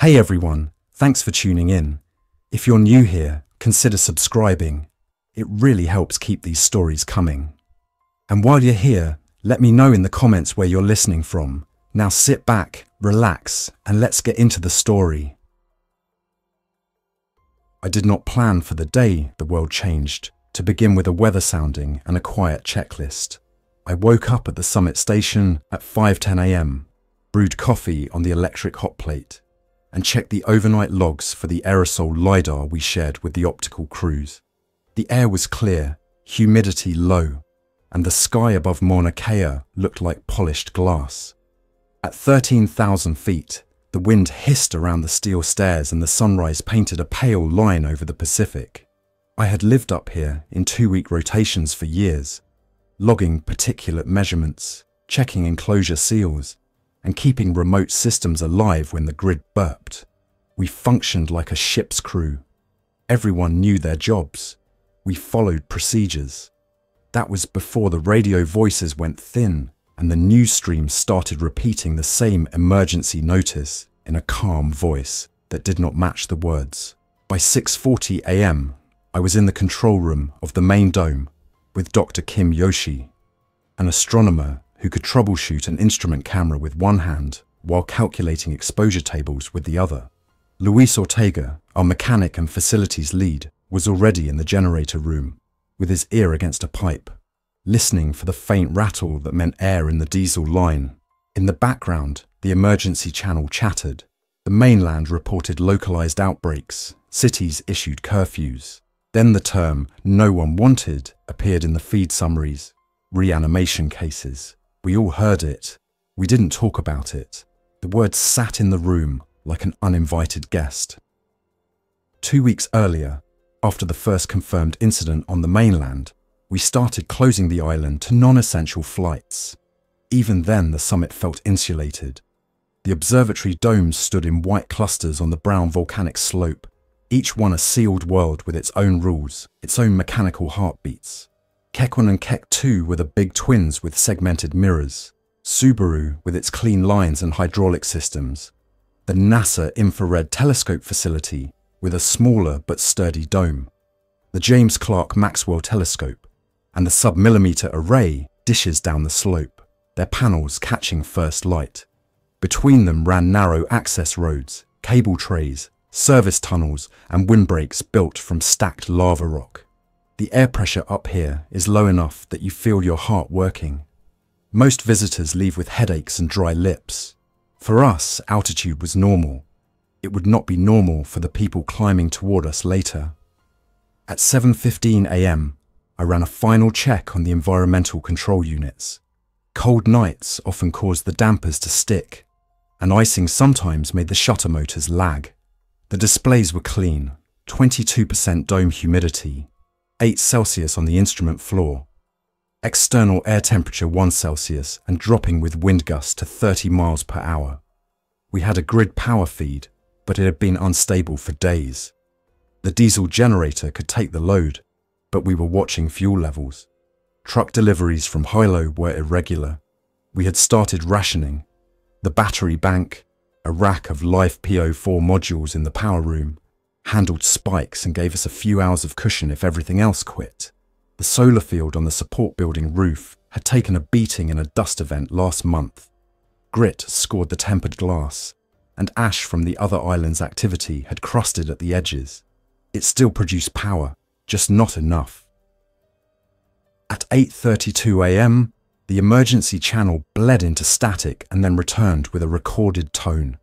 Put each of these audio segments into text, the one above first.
Hey everyone, thanks for tuning in. If you're new here, consider subscribing. It really helps keep these stories coming. And while you're here, let me know in the comments where you're listening from. Now sit back, relax, and let's get into the story. I did not plan for the day the world changed, to begin with a weather sounding and a quiet checklist. I woke up at the summit station at 5:10 a.m., brewed coffee on the electric hot plate, and checked the overnight logs for the aerosol LiDAR we shared with the optical crews. The air was clear, humidity low, and the sky above Mauna Kea looked like polished glass. At 13,000 feet, the wind hissed around the steel stairs and the sunrise painted a pale line over the Pacific. I had lived up here in 2-week rotations for years, logging particulate measurements, checking enclosure seals, and keeping remote systems alive when the grid burped. We functioned like a ship's crew. Everyone knew their jobs. We followed procedures. That was before the radio voices went thin and the news stream started repeating the same emergency notice in a calm voice that did not match the words. By 6:40 a.m., I was in the control room of the main dome with Dr. Kim Yoshi, an astronomer who could troubleshoot an instrument camera with one hand while calculating exposure tables with the other. Luis Ortega, our mechanic and facilities lead, was already in the generator room, with his ear against a pipe, listening for the faint rattle that meant air in the diesel line. In the background, the emergency channel chattered. The mainland reported localized outbreaks, cities issued curfews. Then the term "no one wanted" appeared in the feed summaries. Reanimation cases. We all heard it. We didn't talk about it. The word sat in the room like an uninvited guest. 2 weeks earlier, after the first confirmed incident on the mainland, we started closing the island to non-essential flights. Even then, the summit felt insulated. The observatory domes stood in white clusters on the brown volcanic slope, each one a sealed world with its own rules, its own mechanical heartbeats. Keck 1 and Keck 2 were the big twins with segmented mirrors, Subaru with its clean lines and hydraulic systems, the NASA Infrared Telescope facility with a smaller but sturdy dome, the James Clerk Maxwell Telescope, and the sub-millimeter array dishes down the slope, their panels catching first light. Between them ran narrow access roads, cable trays, service tunnels, and windbreaks built from stacked lava rock. The air pressure up here is low enough that you feel your heart working. Most visitors leave with headaches and dry lips. For us, altitude was normal. It would not be normal for the people climbing toward us later. At 7:15 a.m., I ran a final check on the environmental control units. Cold nights often caused the dampers to stick, and icing sometimes made the shutter motors lag. The displays were clean, 22% dome humidity, 8 Celsius on the instrument floor, external air temperature 1 Celsius and dropping with wind gusts to 30 miles per hour. We had a grid power feed, but it had been unstable for days. The diesel generator could take the load, but we were watching fuel levels. Truck deliveries from Hilo were irregular. We had started rationing. The battery bank, a rack of live PO4 modules in the power room, handled spikes and gave us a few hours of cushion if everything else quit. The solar field on the support building roof had taken a beating in a dust event last month. Grit scored the tempered glass, and ash from the other island's activity had crusted at the edges. It still produced power, just not enough. At 8:32 a.m., the emergency channel bled into static and then returned with a recorded tone.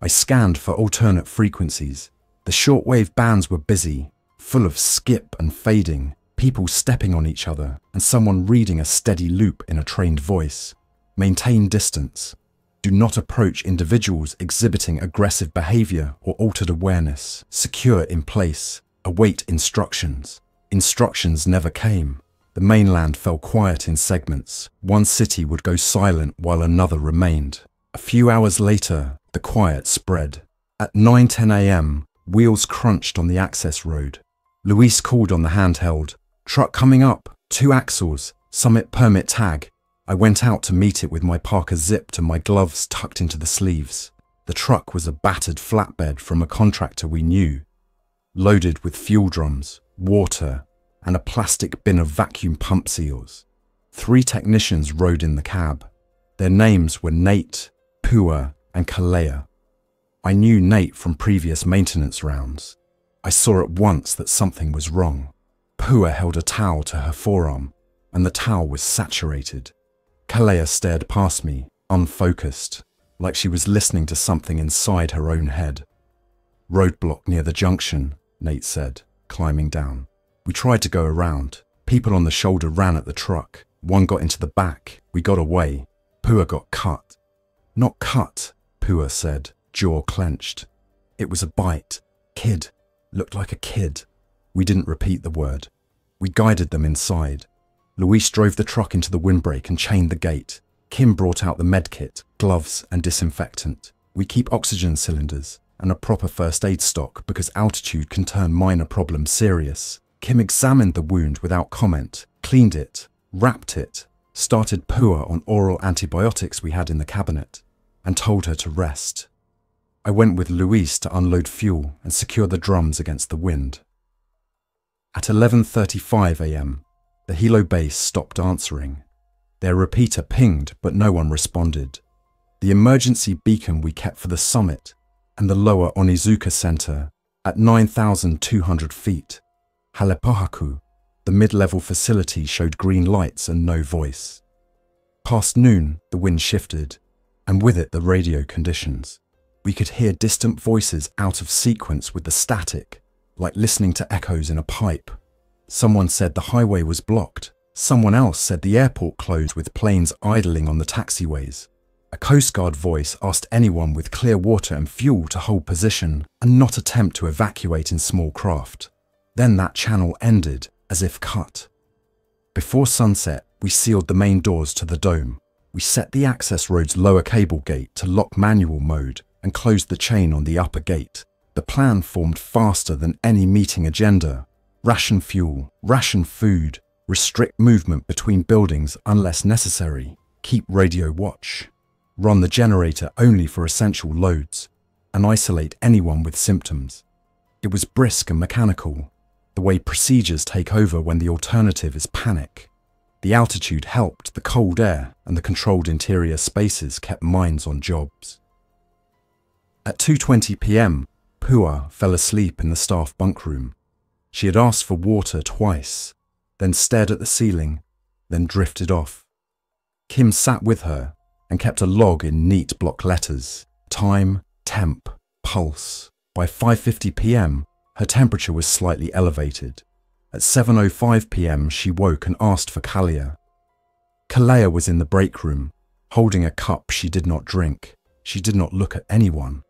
I scanned for alternate frequencies. The shortwave bands were busy, full of skip and fading, people stepping on each other, and someone reading a steady loop in a trained voice. Maintain distance. Do not approach individuals exhibiting aggressive behavior or altered awareness. Secure in place. Await instructions. Instructions never came. The mainland fell quiet in segments. One city would go silent while another remained. A few hours later, the quiet spread. At 9:10 a.m., wheels crunched on the access road. Luis called on the handheld. Truck coming up, 2 axles, summit permit tag. I went out to meet it with my parka zipped and my gloves tucked into the sleeves. The truck was a battered flatbed from a contractor we knew, loaded with fuel drums, water, and a plastic bin of vacuum pump seals. 3 technicians rode in the cab. Their names were Nate, Pua, and Kalea. I knew Nate from previous maintenance rounds. I saw at once that something was wrong. Pua held a towel to her forearm, and the towel was saturated. Kalea stared past me, unfocused, like she was listening to something inside her own head. "Roadblock near the junction," Nate said, climbing down. We tried to go around. People on the shoulder ran at the truck. One got into the back. We got away. Pua got cut. "Not cut," Pua said, jaw clenched. "It was a bite. Kid. Looked like a kid." We didn't repeat the word. We guided them inside. Luis drove the truck into the windbreak and chained the gate. Kim brought out the medkit, gloves and disinfectant. We keep oxygen cylinders and a proper first aid stock because altitude can turn minor problems serious. Kim examined the wound without comment, cleaned it, wrapped it, started Pua on oral antibiotics we had in the cabinet, and told her to rest. I went with Luis to unload fuel and secure the drums against the wind. At 11:35 a.m., the helo base stopped answering. Their repeater pinged, but no one responded. The emergency beacon we kept for the summit and the lower Onizuka Center at 9,200 feet, Halepohaku, the mid-level facility, showed green lights and no voice. Past noon, the wind shifted, and with it the radio conditions. We could hear distant voices out of sequence with the static, like listening to echoes in a pipe. Someone said the highway was blocked. Someone else said the airport closed with planes idling on the taxiways. A Coast Guard voice asked anyone with clear water and fuel to hold position and not attempt to evacuate in small craft. Then that channel ended, as if cut. Before sunset, we sealed the main doors to the dome. We set the access road's lower cable gate to lock manual mode and closed the chain on the upper gate. The plan formed faster than any meeting agenda. Ration fuel, ration food, restrict movement between buildings unless necessary, keep radio watch, run the generator only for essential loads, and isolate anyone with symptoms. It was brisk and mechanical, the way procedures take over when the alternative is panic. The altitude helped, the cold air and the controlled interior spaces kept minds on jobs. At 2:20 p.m, Pua fell asleep in the staff bunk room. She had asked for water twice, then stared at the ceiling, then drifted off. Kim sat with her and kept a log in neat block letters: time, temp, pulse. By 5:50 p.m, her temperature was slightly elevated. At 7:05 p.m, she woke and asked for Kalea. Kalea was in the break room, holding a cup she did not drink. She did not look at anyone.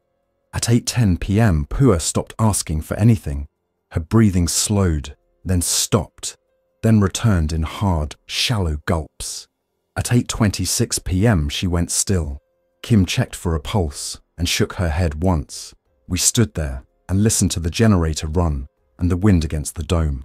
At 8:10 p.m, Pua stopped asking for anything. Her breathing slowed, then stopped, then returned in hard, shallow gulps. At 8:26 p.m, she went still. Kim checked for a pulse and shook her head once. We stood there and listened to the generator run and the wind against the dome.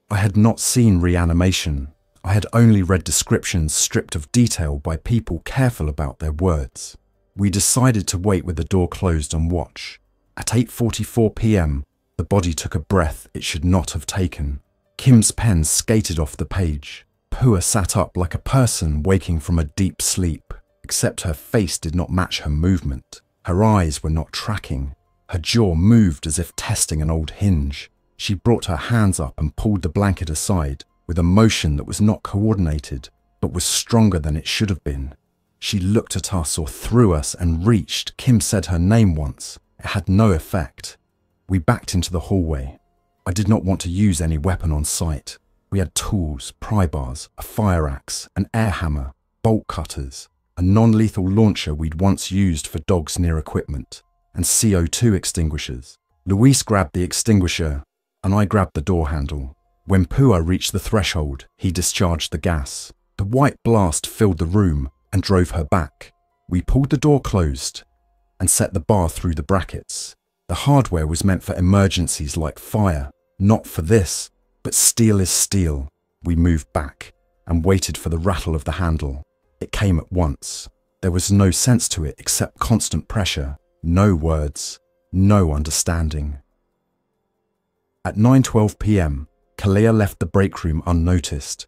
I had not seen reanimation. I had only read descriptions stripped of detail by people careful about their words. We decided to wait with the door closed and watch. At 8:44 p.m, the body took a breath it should not have taken. Kim's pen skated off the page. Pua sat up like a person waking from a deep sleep, except her face did not match her movement. Her eyes were not tracking. Her jaw moved as if testing an old hinge. She brought her hands up and pulled the blanket aside with a motion that was not coordinated, but was stronger than it should have been. She looked at us or through us and reached. Kim said her name once. It had no effect. We backed into the hallway. I did not want to use any weapon on site. We had tools, pry bars, a fire axe, an air hammer, bolt cutters, a non-lethal launcher we'd once used for dogs near equipment, and CO2 extinguishers. Luis grabbed the extinguisher, and I grabbed the door handle. When Pua reached the threshold, he discharged the gas. The white blast filled the room and drove her back. We pulled the door closed and set the bar through the brackets. The hardware was meant for emergencies like fire, not for this, but steel is steel. We moved back and waited for the rattle of the handle. It came at once. There was no sense to it except constant pressure. No words, no understanding. At 9:12 p.m, Kalea left the break room unnoticed.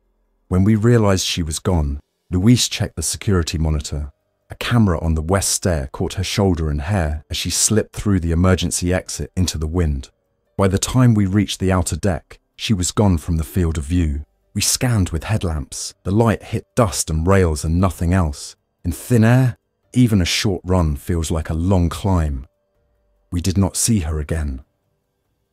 When we realized she was gone, Louise checked the security monitor. A camera on the west stair caught her shoulder and hair as she slipped through the emergency exit into the wind. By the time we reached the outer deck, she was gone from the field of view. We scanned with headlamps. The light hit dust and rails and nothing else. In thin air, even a short run feels like a long climb. We did not see her again.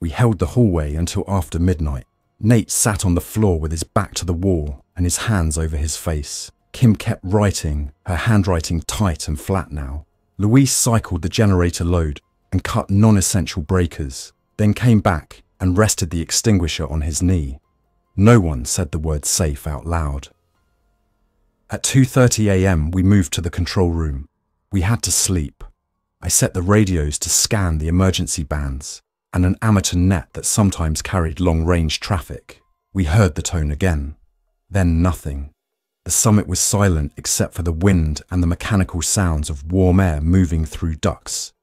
We held the hallway until after midnight. Nate sat on the floor with his back to the wall and his hands over his face. Kim kept writing, her handwriting tight and flat now. Louise cycled the generator load and cut non-essential breakers, then came back and rested the extinguisher on his knee. No one said the word safe out loud. At 2:30 a.m, we moved to the control room. We had to sleep. I set the radios to scan the emergency bands and an amateur net that sometimes carried long-range traffic. We heard the tone again. Then nothing. The summit was silent except for the wind and the mechanical sounds of warm air moving through ducts.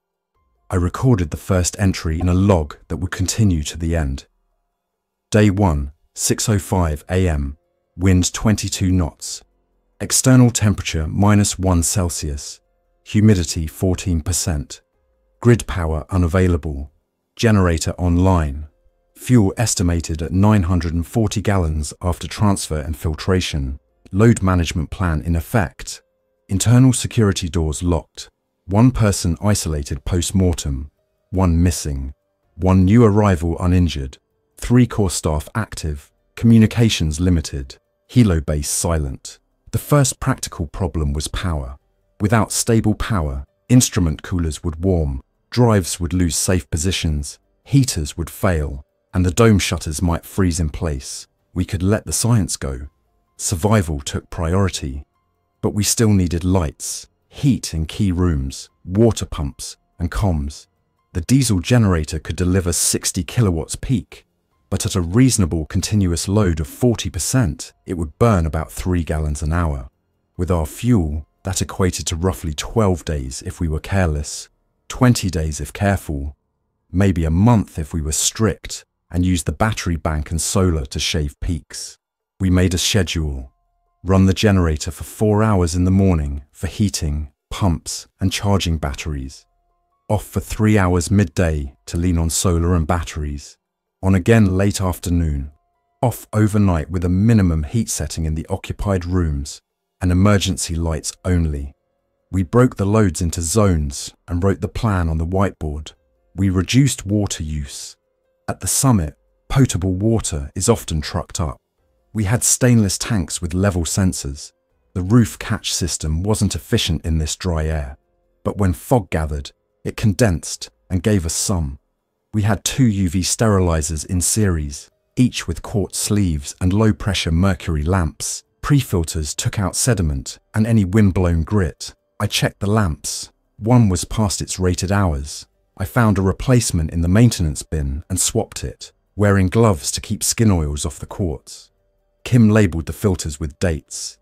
I recorded the first entry in a log that would continue to the end. Day 1, 6:05 a.m, wind 22 knots. External temperature -1 Celsius. Humidity 14%. Grid power unavailable. Generator online. Fuel estimated at 940 gallons after transfer and filtration. Load management plan in effect. Internal security doors locked. 1 person isolated post-mortem. 1 missing. 1 new arrival uninjured. 3 core staff active. Communications limited. Helo base silent. The first practical problem was power. Without stable power, instrument coolers would warm, drives would lose safe positions, heaters would fail, and the dome shutters might freeze in place. We could let the science go. Survival took priority. But we still needed lights, heat in key rooms, water pumps, and comms. The diesel generator could deliver 60 kilowatts peak, but at a reasonable continuous load of 40%, it would burn about 3 gallons an hour. With our fuel, that equated to roughly 12 days if we were careless, 20 days if careful, maybe a month if we were strict and used the battery bank and solar to shave peaks. We made a schedule. Run the generator for 4 hours in the morning for heating, pumps, and charging batteries. Off for 3 hours midday to lean on solar and batteries. On again late afternoon. Off overnight with a minimum heat setting in the occupied rooms and emergency lights only. We broke the loads into zones and wrote the plan on the whiteboard. We reduced water use. At the summit, potable water is often trucked up. We had stainless tanks with level sensors. The roof catch system wasn't efficient in this dry air, but when fog gathered, it condensed and gave us some. We had 2 UV sterilizers in series, each with quartz sleeves and low-pressure mercury lamps. Pre-filters took out sediment and any wind-blown grit. I checked the lamps. One was past its rated hours. I found a replacement in the maintenance bin and swapped it, wearing gloves to keep skin oils off the quartz. Kim labelled the filters with dates.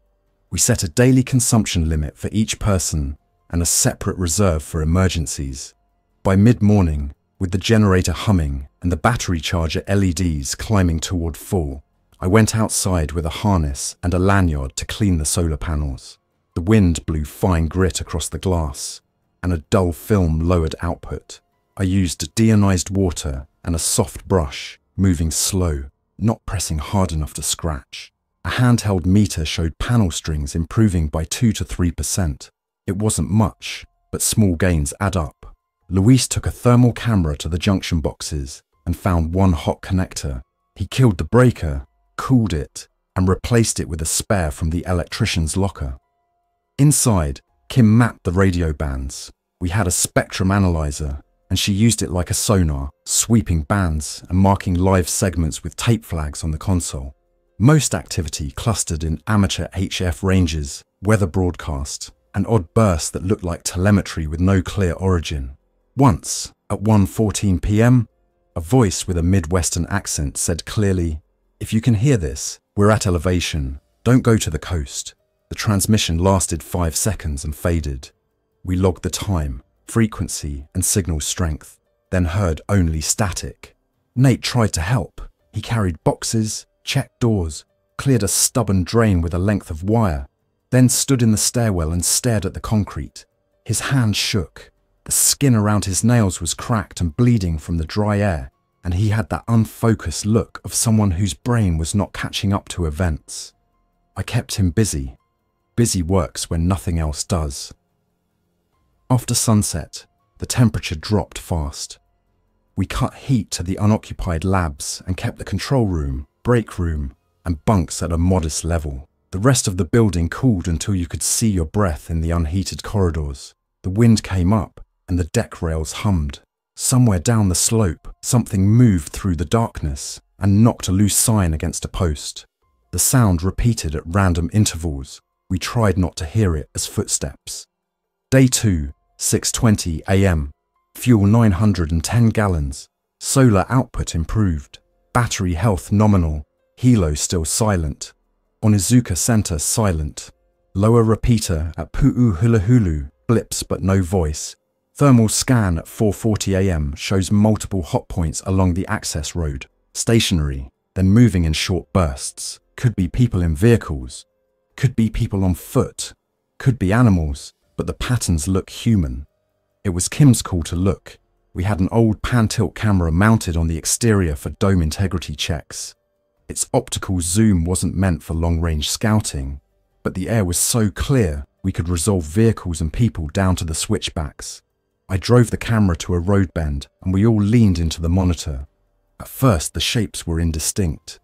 We set a daily consumption limit for each person and a separate reserve for emergencies. By mid-morning, with the generator humming and the battery charger LEDs climbing toward full, I went outside with a harness and a lanyard to clean the solar panels. The wind blew fine grit across the glass, and a dull film lowered output. I used deionized water and a soft brush, moving slow, not pressing hard enough to scratch. A handheld meter showed panel strings improving by 2 to 3%. It wasn't much, but small gains add up. Luis took a thermal camera to the junction boxes and found one hot connector. He killed the breaker, cooled it, and replaced it with a spare from the electrician's locker. Inside, Kim mapped the radio bands. We had a spectrum analyzer, and she used it like a sonar, sweeping bands and marking live segments with tape flags on the console. Most activity clustered in amateur HF ranges, weather broadcast, and odd bursts that looked like telemetry with no clear origin. Once, at 1:14 p.m, a voice with a Midwestern accent said clearly, "If you can hear this, we're at elevation. Don't go to the coast." The transmission lasted 5 seconds and faded. We logged the time, frequency and signal strength, then heard only static. Nate tried to help. He carried boxes, checked doors, cleared a stubborn drain with a length of wire, then stood in the stairwell and stared at the concrete. His hand shook. The skin around his nails was cracked and bleeding from the dry air, and he had that unfocused look of someone whose brain was not catching up to events. I kept him busy. Busy works when nothing else does. After sunset, the temperature dropped fast. We cut heat to the unoccupied labs and kept the control room, break room, and bunks at a modest level. The rest of the building cooled until you could see your breath in the unheated corridors. The wind came up and the deck rails hummed. Somewhere down the slope, something moved through the darkness and knocked a loose sign against a post. The sound repeated at random intervals. We tried not to hear it as footsteps. Day 2, 6:20 a.m. Fuel 910 gallons. Solar output improved. Battery health nominal. Helo still silent. Onizuka Center silent. Lower repeater at Pu'uhuluhulu blips but no voice. Thermal scan at 4:40 a.m. shows multiple hot points along the access road. Stationary, then moving in short bursts. Could be people in vehicles. Could be people on foot. Could be animals, but the patterns look human. It was Kim's call to look. We had an old pan-tilt camera mounted on the exterior for dome integrity checks. Its optical zoom wasn't meant for long-range scouting, but the air was so clear we could resolve vehicles and people down to the switchbacks. I drove the camera to a road bend and we all leaned into the monitor. At first the shapes were indistinct.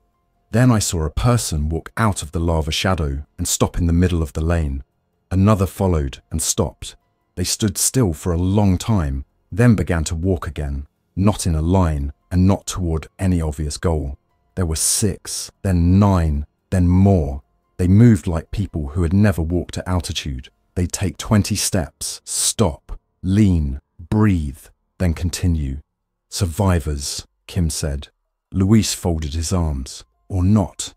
Then I saw a person walk out of the lava shadow and stop in the middle of the lane. Another followed and stopped. They stood still for a long time, then began to walk again, not in a line and not toward any obvious goal. There were 6, then 9, then more. They moved like people who had never walked at altitude. They'd take 20 steps, stop, lean, breathe, then continue. Survivors, Kim said. Luis folded his arms. Or not.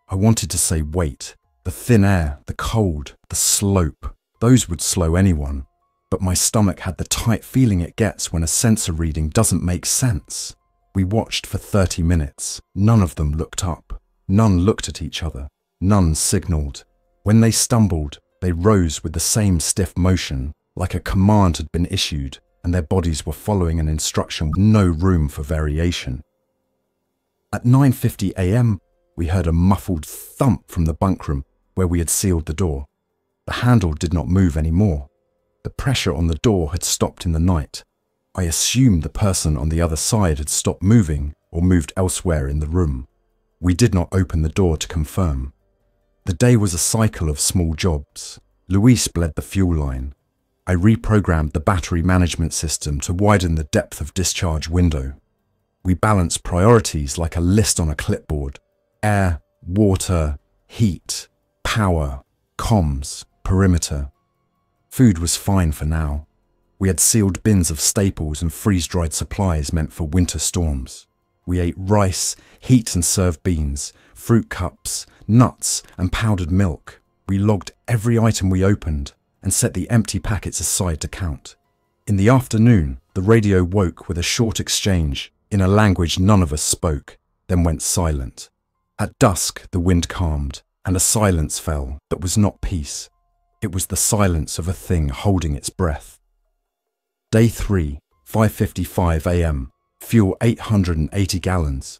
I wanted to say wait. The thin air, the cold, the slope, those would slow anyone. But my stomach had the tight feeling it gets when a sensor reading doesn't make sense. We watched for 30 minutes. None of them looked up. None looked at each other. None signaled. When they stumbled, they rose with the same stiff motion, like a command had been issued, and their bodies were following an instruction with no room for variation. At 9:50 a.m., we heard a muffled thump from the bunk room where we had sealed the door. The handle did not move anymore. The pressure on the door had stopped in the night. I assumed the person on the other side had stopped moving or moved elsewhere in the room. We did not open the door to confirm. The day was a cycle of small jobs. Luis bled the fuel line. I reprogrammed the battery management system to widen the depth of discharge window. We balanced priorities like a list on a clipboard. Air, water, heat, power, comms, perimeter. Food was fine for now. We had sealed bins of staples and freeze-dried supplies meant for winter storms. We ate rice, heat and serve beans, fruit cups, nuts and powdered milk. We logged every item we opened and set the empty packets aside to count. In the afternoon, the radio woke with a short exchange in a language none of us spoke, then went silent. At dusk, the wind calmed, and a silence fell that was not peace. It was the silence of a thing holding its breath. Day 3, 5:55 a.m. Fuel 880 gallons.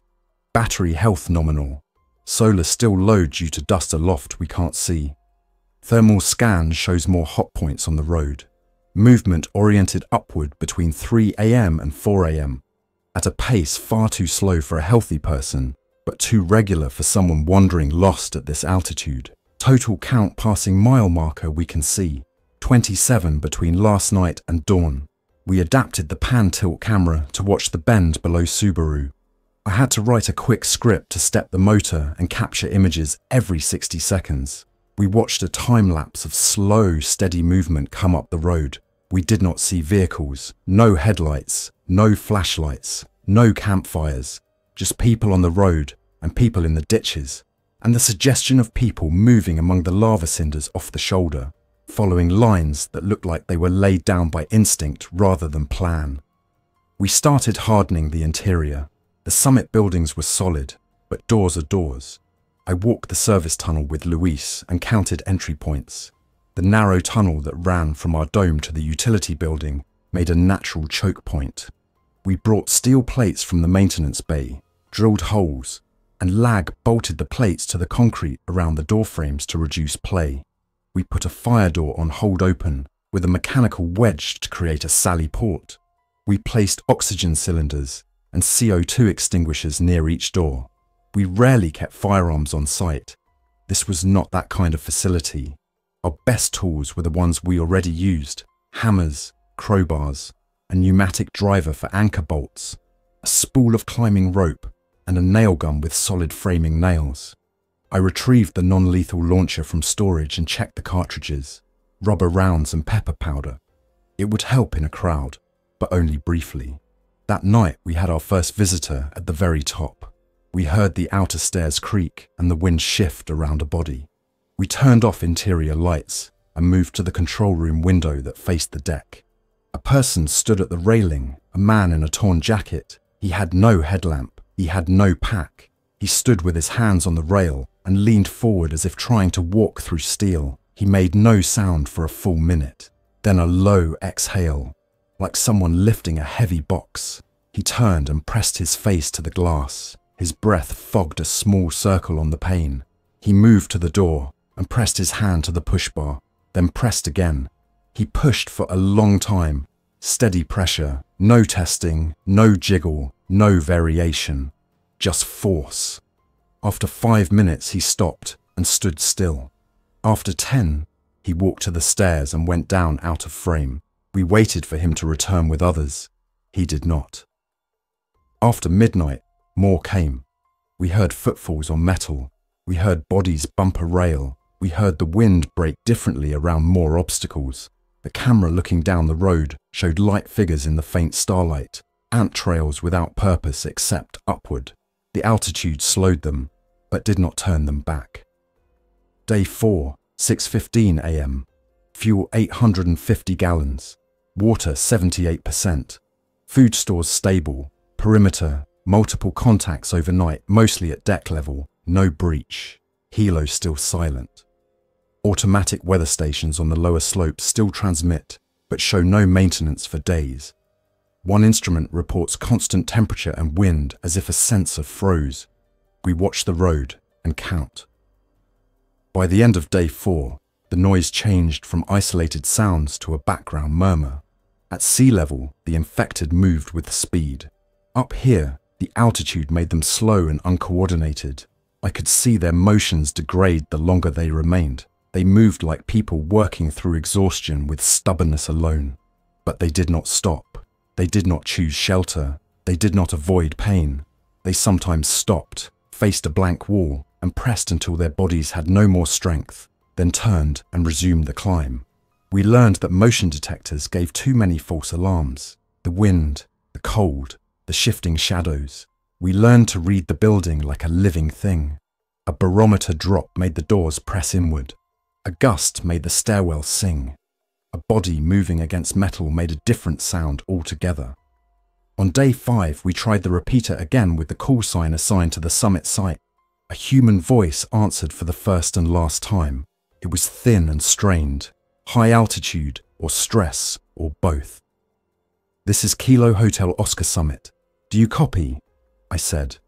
Battery health nominal. Solar still low due to dust aloft we can't see. Thermal scan shows more hot points on the road. Movement oriented upward between 3 a.m. and 4 a.m. At a pace far too slow for a healthy person, but too regular for someone wandering lost at this altitude. Total count passing mile marker we can see, 27 between last night and dawn. We adapted the pan-tilt camera to watch the bend below Subaru. I had to write a quick script to step the motor and capture images every 60 seconds. We watched a time-lapse of slow, steady movement come up the road. We did not see vehicles, no headlights, no flashlights, no campfires, just people on the road and people in the ditches, and the suggestion of people moving among the lava cinders off the shoulder. following lines that looked like they were laid down by instinct rather than plan. We started hardening the interior. The summit buildings were solid, but doors are doors. I walked the service tunnel with Luis and counted entry points. The narrow tunnel that ran from our dome to the utility building made a natural choke point. We brought steel plates from the maintenance bay, drilled holes, and Lag bolted the plates to the concrete around the door frames to reduce play. We put a fire door on hold open with a mechanical wedge to create a sally port. We placed oxygen cylinders and CO2 extinguishers near each door. We rarely kept firearms on site. This was not that kind of facility. Our best tools were the ones we already used: hammers, crowbars, a pneumatic driver for anchor bolts, a spool of climbing rope, and a nail gun with solid framing nails. I retrieved the non-lethal launcher from storage and checked the cartridges, rubber rounds and pepper powder. It would help in a crowd, but only briefly. That night we had our first visitor at the very top. We heard the outer stairs creak and the wind shift around a body. We turned off interior lights and moved to the control room window that faced the deck. A person stood at the railing, a man in a torn jacket. He had no headlamp. He had no pack. He stood with his hands on the rail and leaned forward as if trying to walk through steel. He made no sound for a full minute. Then a low exhale, like someone lifting a heavy box. He turned and pressed his face to the glass. His breath fogged a small circle on the pane. He moved to the door and pressed his hand to the push bar, then pressed again. He pushed for a long time. Steady pressure, no testing, no jiggle, no variation, just force. After 5 minutes, he stopped and stood still. After 10, he walked to the stairs and went down out of frame. We waited for him to return with others. He did not. After midnight, more came. We heard footfalls on metal. We heard bodies bump a rail. We heard the wind break differently around more obstacles. The camera looking down the road showed light figures in the faint starlight, ant trails without purpose except upward. The altitude slowed them, but did not turn them back. Day 4, 6:15 a.m. Fuel 850 gallons. Water 78%. Food stores stable. Perimeter, multiple contacts overnight, mostly at deck level. No breach. Helo still silent. Automatic weather stations on the lower slopes still transmit, but show no maintenance for days. One instrument reports constant temperature and wind as if a sensor froze. We watch the road and count. By the end of day 4, the noise changed from isolated sounds to a background murmur. At sea level, the infected moved with speed. Up here, the altitude made them slow and uncoordinated. I could see their motions degrade the longer they remained. They moved like people working through exhaustion with stubbornness alone. But they did not stop. They did not choose shelter. They did not avoid pain. They sometimes stopped, faced a blank wall, and pressed until their bodies had no more strength, then turned and resumed the climb. We learned that motion detectors gave too many false alarms. The wind, the cold, the shifting shadows. We learned to read the building like a living thing. A barometer drop made the doors press inward. A gust made the stairwell sing. A body moving against metal made a different sound altogether. On day 5, we tried the repeater again with the call sign assigned to the summit site. A human voice answered for the first and last time. It was thin and strained. High altitude, or stress, or both. "This is Kilo Hotel Oscar Summit. Do you copy?" I said,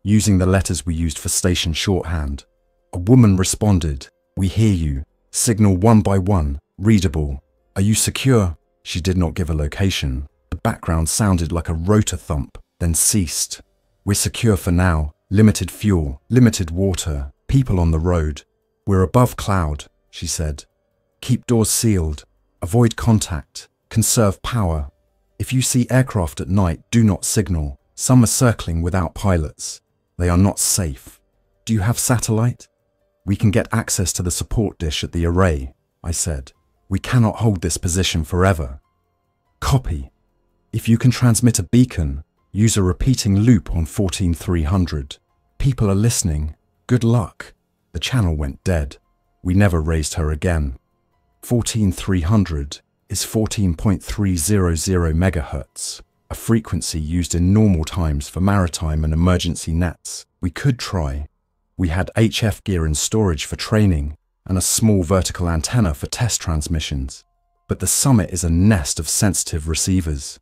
using the letters we used for station shorthand. A woman responded, "We hear you. Signal 1 by 1, readable. Are you secure?" She did not give a location. The background sounded like a rotor thump, then ceased. "We're secure for now. Limited fuel, limited water, people on the road. We're above cloud," she said. "Keep doors sealed. Avoid contact. Conserve power. If you see aircraft at night, do not signal. Some are circling without pilots. They are not safe. Do you have satellite?" "We can get access to the support dish at the array," I said. "We cannot hold this position forever." "Copy. If you can transmit a beacon, use a repeating loop on 14300. People are listening. Good luck." The channel went dead. We never raised her again. 14300 is 14.300 megahertz, a frequency used in normal times for maritime and emergency nets. We could try. We had HF gear and storage for training, and a small vertical antenna for test transmissions. But the summit is a nest of sensitive receivers.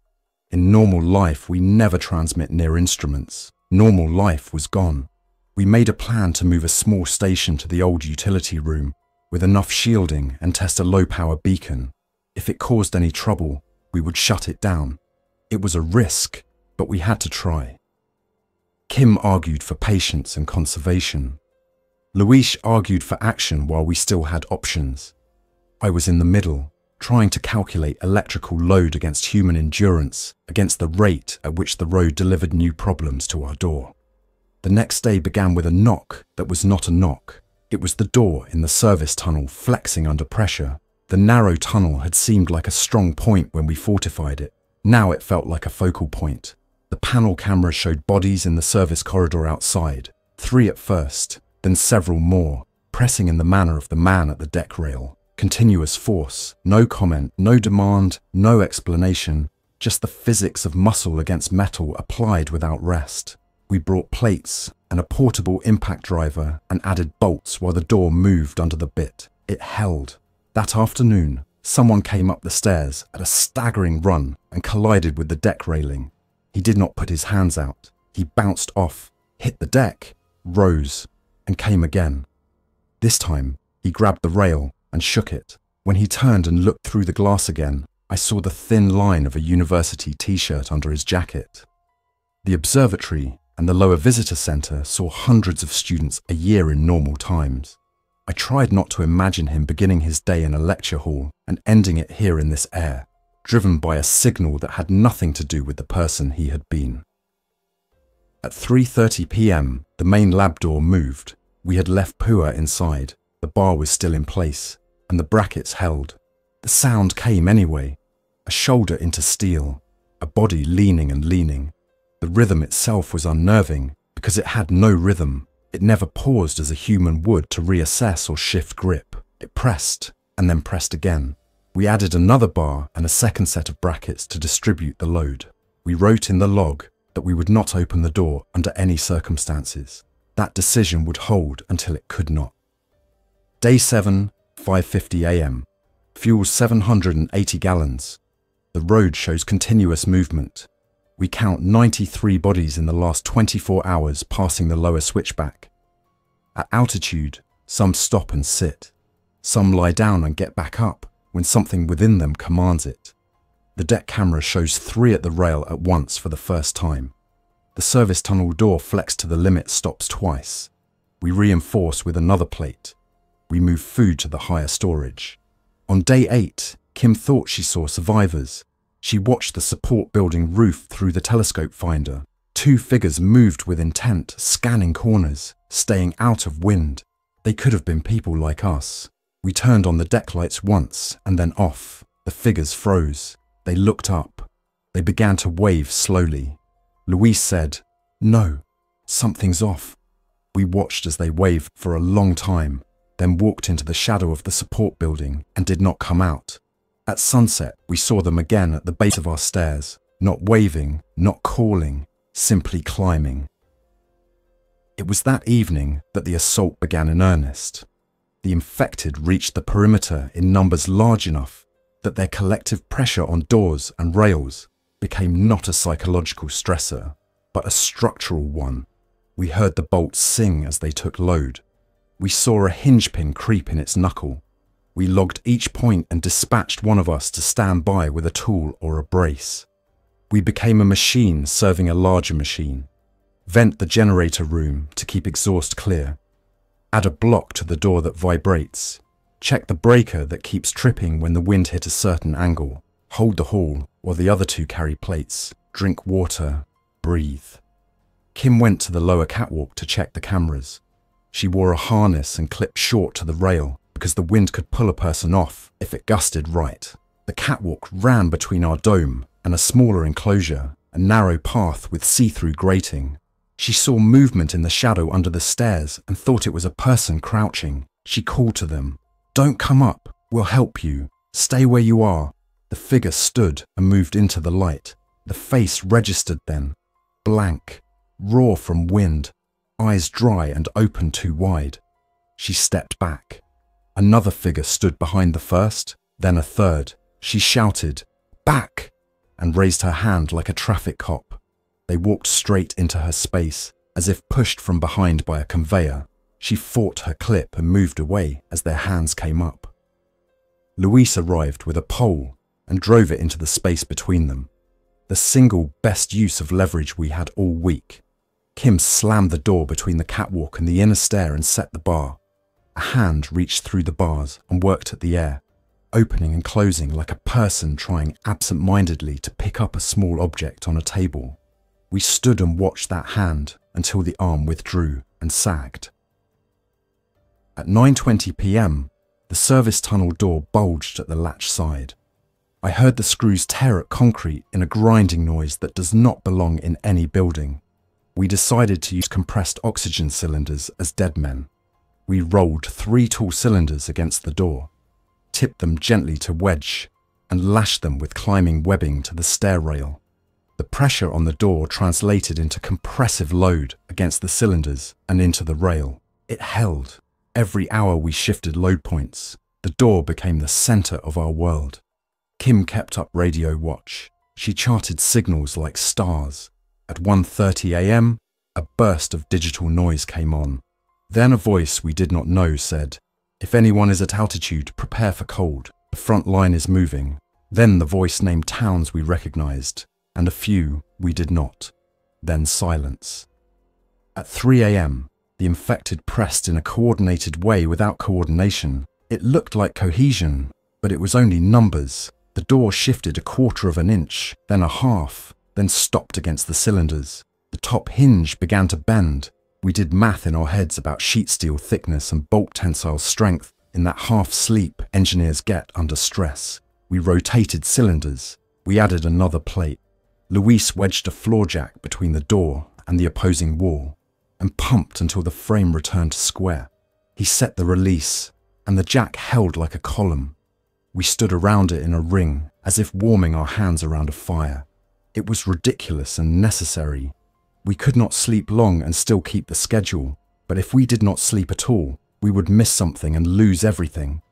In normal life, we never transmit near instruments. Normal life was gone. We made a plan to move a small station to the old utility room with enough shielding and test a low-power beacon. If it caused any trouble, we would shut it down. It was a risk, but we had to try. Kim argued for patience and conservation. Luis argued for action while we still had options. I was in the middle, trying to calculate electrical load against human endurance, against the rate at which the road delivered new problems to our door. The next day began with a knock that was not a knock. It was the door in the service tunnel flexing under pressure. The narrow tunnel had seemed like a strong point when we fortified it. Now it felt like a focal point. The panel camera showed bodies in the service corridor outside, 3 at first, then several more, pressing in the manner of the man at the deck rail. Continuous force, no comment, no demand, no explanation, just the physics of muscle against metal applied without rest. We brought plates and a portable impact driver and added bolts while the door moved under the bit. It held. That afternoon, someone came up the stairs at a staggering run and collided with the deck railing. He did not put his hands out. He bounced off, hit the deck, rose, and came again. This time, he grabbed the rail and shook it. When he turned and looked through the glass again, I saw the thin line of a university t-shirt under his jacket. The observatory and the lower visitor center saw hundreds of students a year in normal times. I tried not to imagine him beginning his day in a lecture hall and ending it here in this air, driven by a signal that had nothing to do with the person he had been. At 3:30 p.m., the main lab door moved. We had left Pua inside. The bar was still in place, and the brackets held. The sound came anyway, a shoulder into steel, a body leaning and leaning. The rhythm itself was unnerving because it had no rhythm. It never paused as a human would to reassess or shift grip. It pressed and then pressed again. We added another bar and a second set of brackets to distribute the load. We wrote in the log that we would not open the door under any circumstances. That decision would hold until it could not. Day 7, 5:50 a.m. Fuel 780 gallons. The road shows continuous movement. We count 93 bodies in the last 24 hours passing the lower switchback. At altitude, some stop and sit. Some lie down and get back up when something within them commands it. The deck camera shows 3 at the rail at once for the first time. The service tunnel door flexed to the limit stops twice. We reinforce with another plate. We move food to the higher storage. On day 8, Kim thought she saw survivors. She watched the support building roof through the telescope finder. 2 figures moved with intent, scanning corners, staying out of wind. They could have been people like us. We turned on the deck lights once and then off. The figures froze. They looked up. They began to wave slowly. Luis said, "No, something's off." We watched as they waved for a long time, then walked into the shadow of the support building and did not come out. At sunset, we saw them again at the base of our stairs, not waving, not calling, simply climbing. It was that evening that the assault began in earnest. The infected reached the perimeter in numbers large enough that their collective pressure on doors and rails became not a psychological stressor, but a structural one. We heard the bolts sing as they took load. We saw a hinge pin creep in its knuckle. We logged each point and dispatched one of us to stand by with a tool or a brace. We became a machine serving a larger machine. Vent the generator room to keep exhaust clear. Add a block to the door that vibrates. Check the breaker that keeps tripping when the wind hit a certain angle. Hold the hall while the other 2 carry plates. Drink water. Breathe. Kim went to the lower catwalk to check the cameras. She wore a harness and clipped short to the rail because the wind could pull a person off if it gusted right. The catwalk ran between our dome and a smaller enclosure, a narrow path with see-through grating. She saw movement in the shadow under the stairs and thought it was a person crouching. She called to them, "Don't come up, We'll help you. Stay where you are. The figure stood and moved into the light. The face registered then. Blank, raw from wind, eyes dry and open too wide. She stepped back. Another figure stood behind the first, then a third. She shouted, "Back!" and raised her hand like a traffic cop. They walked straight into her space, as if pushed from behind by a conveyor. She fought her clip and moved away as their hands came up. Luis arrived with a pole and drove it into the space between them. The single best use of leverage we had all week. Kim slammed the door between the catwalk and the inner stair and set the bar. A hand reached through the bars and worked at the air, opening and closing like a person trying absent-mindedly to pick up a small object on a table. We stood and watched that hand until the arm withdrew and sagged. At 9:20 p.m, the service tunnel door bulged at the latch side. I heard the screws tear at concrete in a grinding noise that does not belong in any building. We decided to use compressed oxygen cylinders as dead men. We rolled 3 tall cylinders against the door, tipped them gently to wedge, and lashed them with climbing webbing to the stair rail. The pressure on the door translated into compressive load against the cylinders and into the rail. It held. Every hour we shifted load points. The door became the center of our world. Kim kept up radio watch. She charted signals like stars. At 1:30 a.m, a burst of digital noise came on. Then a voice we did not know said, "If anyone is at altitude, prepare for cold. The front line is moving." Then the voice named towns we recognized, and a few we did not. Then silence. At 3 a.m, the infected pressed in a coordinated way without coordination. It looked like cohesion, but it was only numbers. The door shifted 1/4 of an inch, then a half, then stopped against the cylinders. The top hinge began to bend. We did math in our heads about sheet steel thickness and bolt tensile strength in that half-sleep engineers get under stress. We rotated cylinders. We added another plate. Luis wedged a floor jack between the door and the opposing wall and pumped until the frame returned square. He set the release, and the jack held like a column. We stood around it in a ring, as if warming our hands around a fire. It was ridiculous and necessary. We could not sleep long and still keep the schedule, but if we did not sleep at all, we would miss something and lose everything.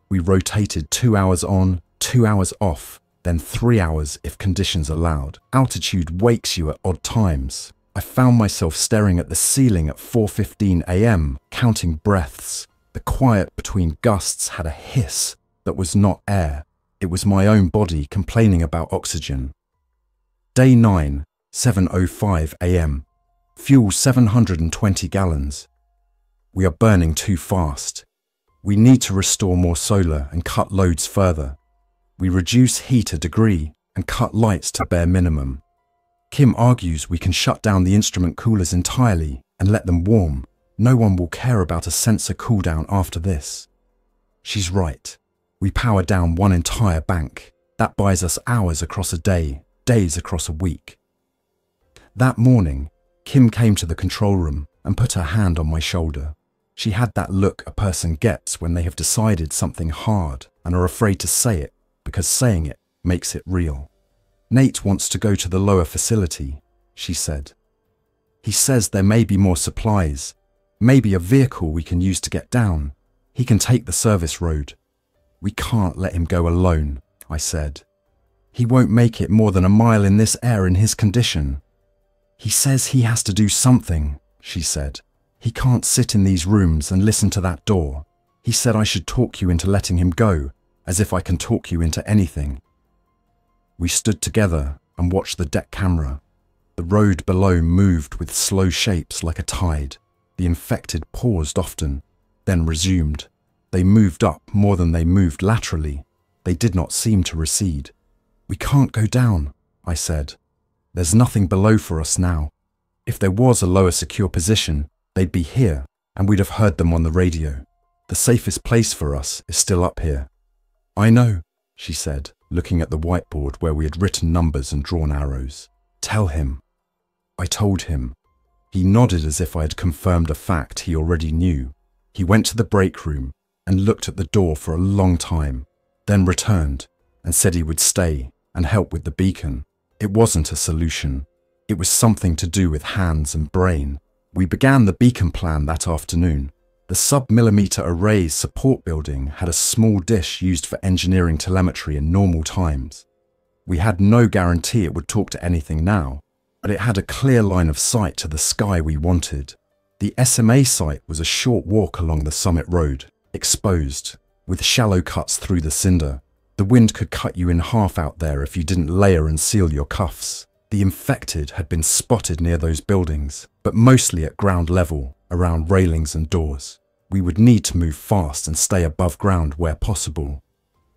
We rotated 2 hours on, 2 hours off, then 3 hours if conditions allowed. Altitude wakes you at odd times. I found myself staring at the ceiling at 4:15 a.m, counting breaths. The quiet between gusts had a hiss that was not air. It was my own body complaining about oxygen. Day 9, 7:05 a.m. Fuel 720 gallons. We are burning too fast. We need to restore more solar and cut loads further. We reduce heat a degree and cut lights to bare minimum. Kim argues we can shut down the instrument coolers entirely and let them warm. No one will care about a sensor cooldown after this. She's right. We power down one entire bank. That buys us hours across a day, days across a week. That morning, Kim came to the control room and put her hand on my shoulder. She had that look a person gets when they have decided something hard and are afraid to say it because saying it makes it real. "Nate wants to go to the lower facility," she said. "He says there may be more supplies, maybe a vehicle we can use to get down. He can take the service road." "We can't let him go alone," I said. "He won't make it more than a mile in this air in his condition." "He says he has to do something," she said. "He can't sit in these rooms and listen to that door. He said I should talk you into letting him go, as if I can talk you into anything." We stood together and watched the deck camera. The road below moved with slow shapes like a tide. The infected paused often, then resumed. They moved up more than they moved laterally. They did not seem to recede. "We can't go down," I said. "There's nothing below for us now. If there was a lower secure position, they'd be here, and we'd have heard them on the radio. The safest place for us is still up here." "I know," she said, looking at the whiteboard where we had written numbers and drawn arrows. "Tell him." I told him. He nodded as if I had confirmed a fact he already knew. He went to the break room, and looked at the door for a long time, then returned and said he would stay and help with the beacon. It wasn't a solution. It was something to do with hands and brain. We began the beacon plan that afternoon. The sub-millimeter array's support building had a small dish used for engineering telemetry in normal times. We had no guarantee it would talk to anything now, but it had a clear line of sight to the sky we wanted. The SMA site was a short walk along the summit road, exposed, with shallow cuts through the cinder. The wind could cut you in half out there if you didn't layer and seal your cuffs. The infected had been spotted near those buildings, but mostly at ground level, around railings and doors. We would need to move fast and stay above ground where possible.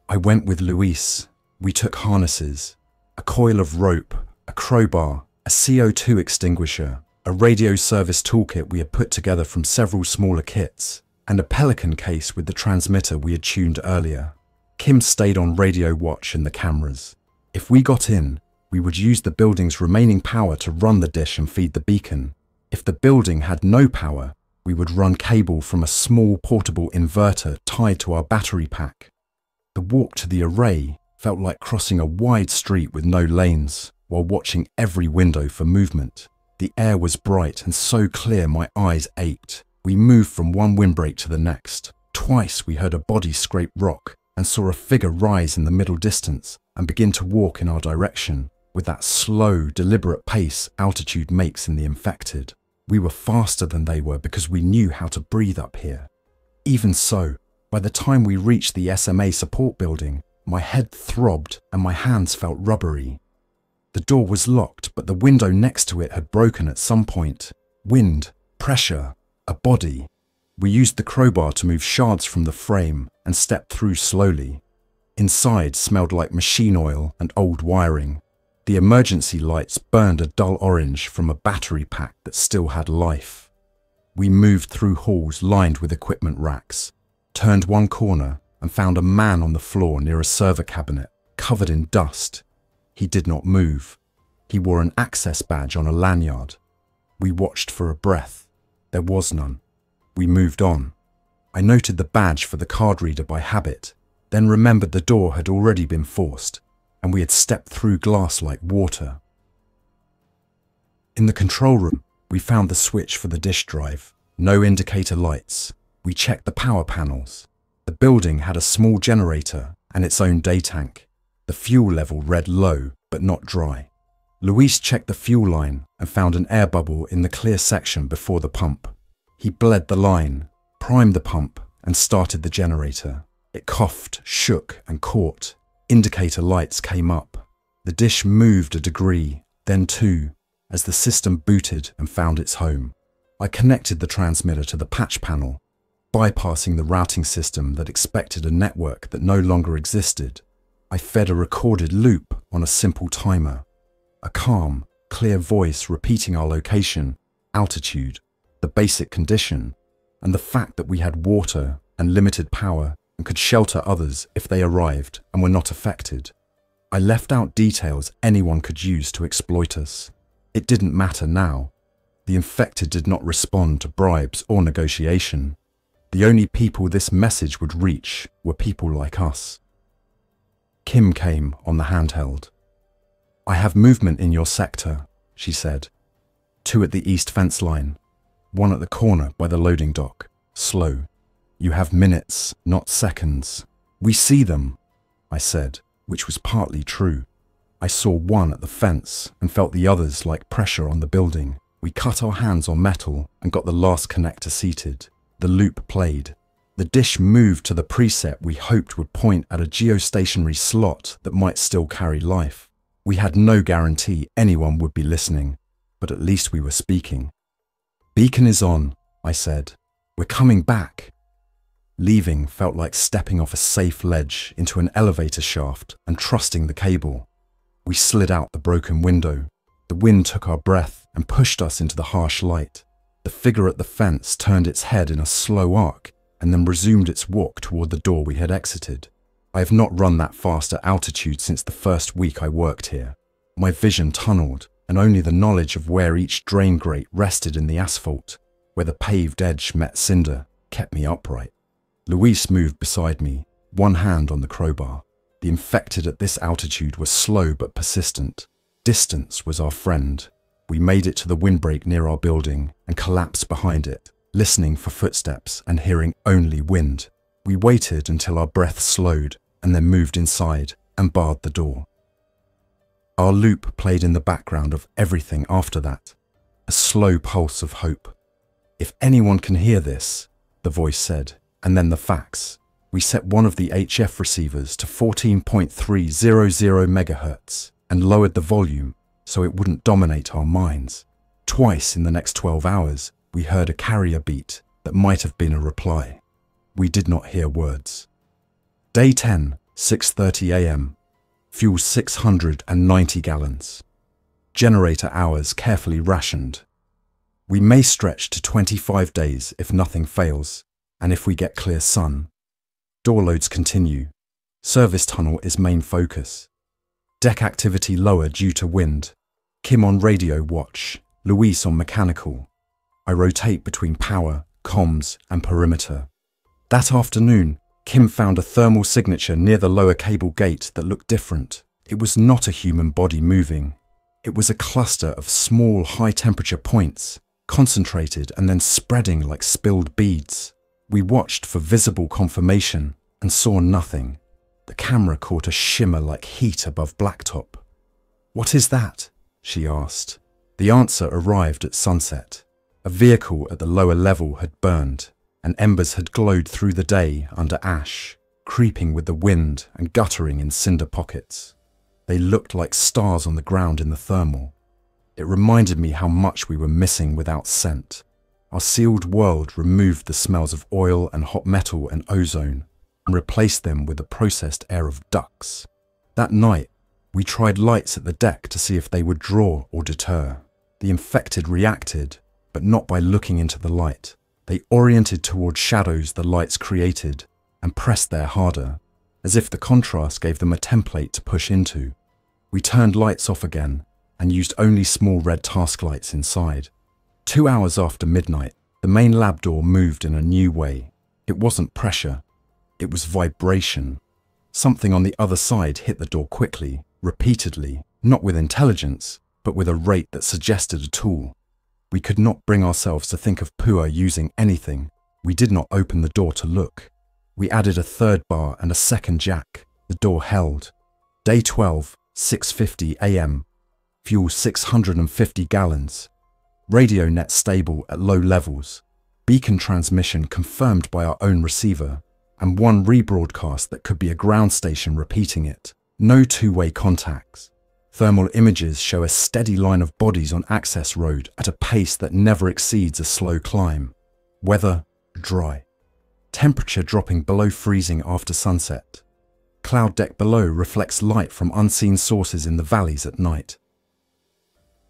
I went with Luis. We took harnesses, a coil of rope, a crowbar, a CO2 extinguisher, a radio service toolkit we had put together from several smaller kits, and a Pelican case with the transmitter we had tuned earlier. Kim stayed on radio watch and the cameras. If we got in, we would use the building's remaining power to run the dish and feed the beacon. If the building had no power, we would run cable from a small portable inverter tied to our battery pack. The walk to the array felt like crossing a wide street with no lanes, while watching every window for movement. The air was bright and so clear my eyes ached. We moved from one windbreak to the next. Twice we heard a body scrape rock and saw a figure rise in the middle distance and begin to walk in our direction, with that slow, deliberate pace altitude makes in the infected. We were faster than they were because we knew how to breathe up here. Even so, by the time we reached the SMA support building, my head throbbed and my hands felt rubbery. The door was locked, but the window next to it had broken at some point. Wind, pressure, a body. We used the crowbar to move shards from the frame and stepped through slowly. Inside smelled like machine oil and old wiring. The emergency lights burned a dull orange from a battery pack that still had life. We moved through halls lined with equipment racks, turned one corner and found a man on the floor near a server cabinet, covered in dust. He did not move. He wore an access badge on a lanyard. We watched for a breath. There was none. We moved on. I noted the badge for the card reader by habit, then remembered the door had already been forced, and we had stepped through glass like water. In the control room, we found the switch for the disk drive. No indicator lights. We checked the power panels. The building had a small generator and its own day tank. The fuel level read low, but not dry. Luis checked the fuel line and found an air bubble in the clear section before the pump. He bled the line, primed the pump, and started the generator. It coughed, shook, and caught. Indicator lights came up. The dish moved a degree, then two, as the system booted and found its home. I connected the transmitter to the patch panel, bypassing the routing system that expected a network that no longer existed. I fed a recorded loop on a simple timer. A calm, clear voice repeating our location, altitude, the basic condition, and the fact that we had water and limited power and could shelter others if they arrived and were not affected. I left out details anyone could use to exploit us. It didn't matter now. The infected did not respond to bribes or negotiation. The only people this message would reach were people like us. Kim came on the handheld. "I have movement in your sector," she said. 2 at the east fence line, 1 at the corner by the loading dock, slow. "You have minutes, not seconds." "We see them," I said, which was partly true. I saw 1 at the fence and felt the others like pressure on the building. We cut our hands on metal and got the last connector seated. The loop played. The dish moved to the preset we hoped would point at a geostationary slot that might still carry life. We had no guarantee anyone would be listening, but at least we were speaking. "Beacon is on," I said. "We're coming back." Leaving felt like stepping off a safe ledge into an elevator shaft and trusting the cable. We slid out the broken window. The wind took our breath and pushed us into the harsh light. The figure at the fence turned its head in a slow arc and then resumed its walk toward the door we had exited. I have not run that fast at altitude since the first week I worked here. My vision tunneled, and only the knowledge of where each drain grate rested in the asphalt, where the paved edge met cinder, kept me upright. Luis moved beside me, one hand on the crowbar. The infected at this altitude were slow but persistent. Distance was our friend. We made it to the windbreak near our building and collapsed behind it, listening for footsteps and hearing only wind. We waited until our breath slowed and then moved inside and barred the door. Our loop played in the background of everything after that, a slow pulse of hope. "If anyone can hear this," the voice said, and then the facts. We set one of the HF receivers to 14.300 megahertz and lowered the volume so it wouldn't dominate our minds. Twice in the next 12 hours, we heard a carrier beat that might have been a reply. We did not hear words. Day 10, 6:30 a.m. Fuel 690 gallons. Generator hours carefully rationed. We may stretch to 25 days if nothing fails, and if we get clear sun. Door loads continue. Service tunnel is main focus. Deck activity lower due to wind. Kim on radio watch, Luis on mechanical. I rotate between power, comms, and perimeter. That afternoon, Kim found a thermal signature near the lower cable gate that looked different. It was not a human body moving. It was a cluster of small, high-temperature points, concentrated and then spreading like spilled beads. We watched for visible confirmation and saw nothing. The camera caught a shimmer like heat above blacktop. "What is that?" she asked. The answer arrived at sunset. A vehicle at the lower level had burned, and embers had glowed through the day under ash, creeping with the wind and guttering in cinder pockets. They looked like stars on the ground in the thermal. It reminded me how much we were missing without scent. Our sealed world removed the smells of oil and hot metal and ozone and replaced them with the processed air of ducks. That night, we tried lights at the deck to see if they would draw or deter. The infected reacted, but not by looking into the light. They oriented towards shadows the lights created and pressed there harder, as if the contrast gave them a template to push into. We turned lights off again and used only small red task lights inside. 2 hours after midnight, the main lab door moved in a new way. It wasn't pressure, it was vibration. Something on the other side hit the door quickly, repeatedly, not with intelligence, but with a rate that suggested a tool. We could not bring ourselves to think of Pua using anything. We did not open the door to look. We added a third bar and a second jack. The door held. Day 12, 6:50 a.m. Fuel 650 gallons. Radio net stable at low levels. Beacon transmission confirmed by our own receiver. And one rebroadcast that could be a ground station repeating it. No two-way contacts. Thermal images show a steady line of bodies on access road at a pace that never exceeds a slow climb. Weather, dry. Temperature dropping below freezing after sunset. Cloud deck below reflects light from unseen sources in the valleys at night.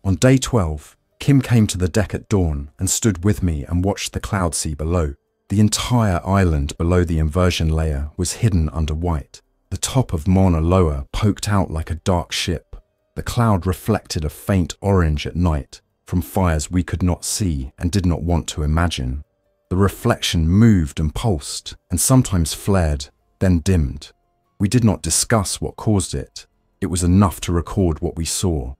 On day 12, Kim came to the deck at dawn and stood with me and watched the cloud sea below. The entire island below the inversion layer was hidden under white. The top of Mauna Loa poked out like a dark ship. The cloud reflected a faint orange at night from fires we could not see and did not want to imagine. The reflection moved and pulsed and sometimes flared, then dimmed. We did not discuss what caused it. It was enough to record what we saw.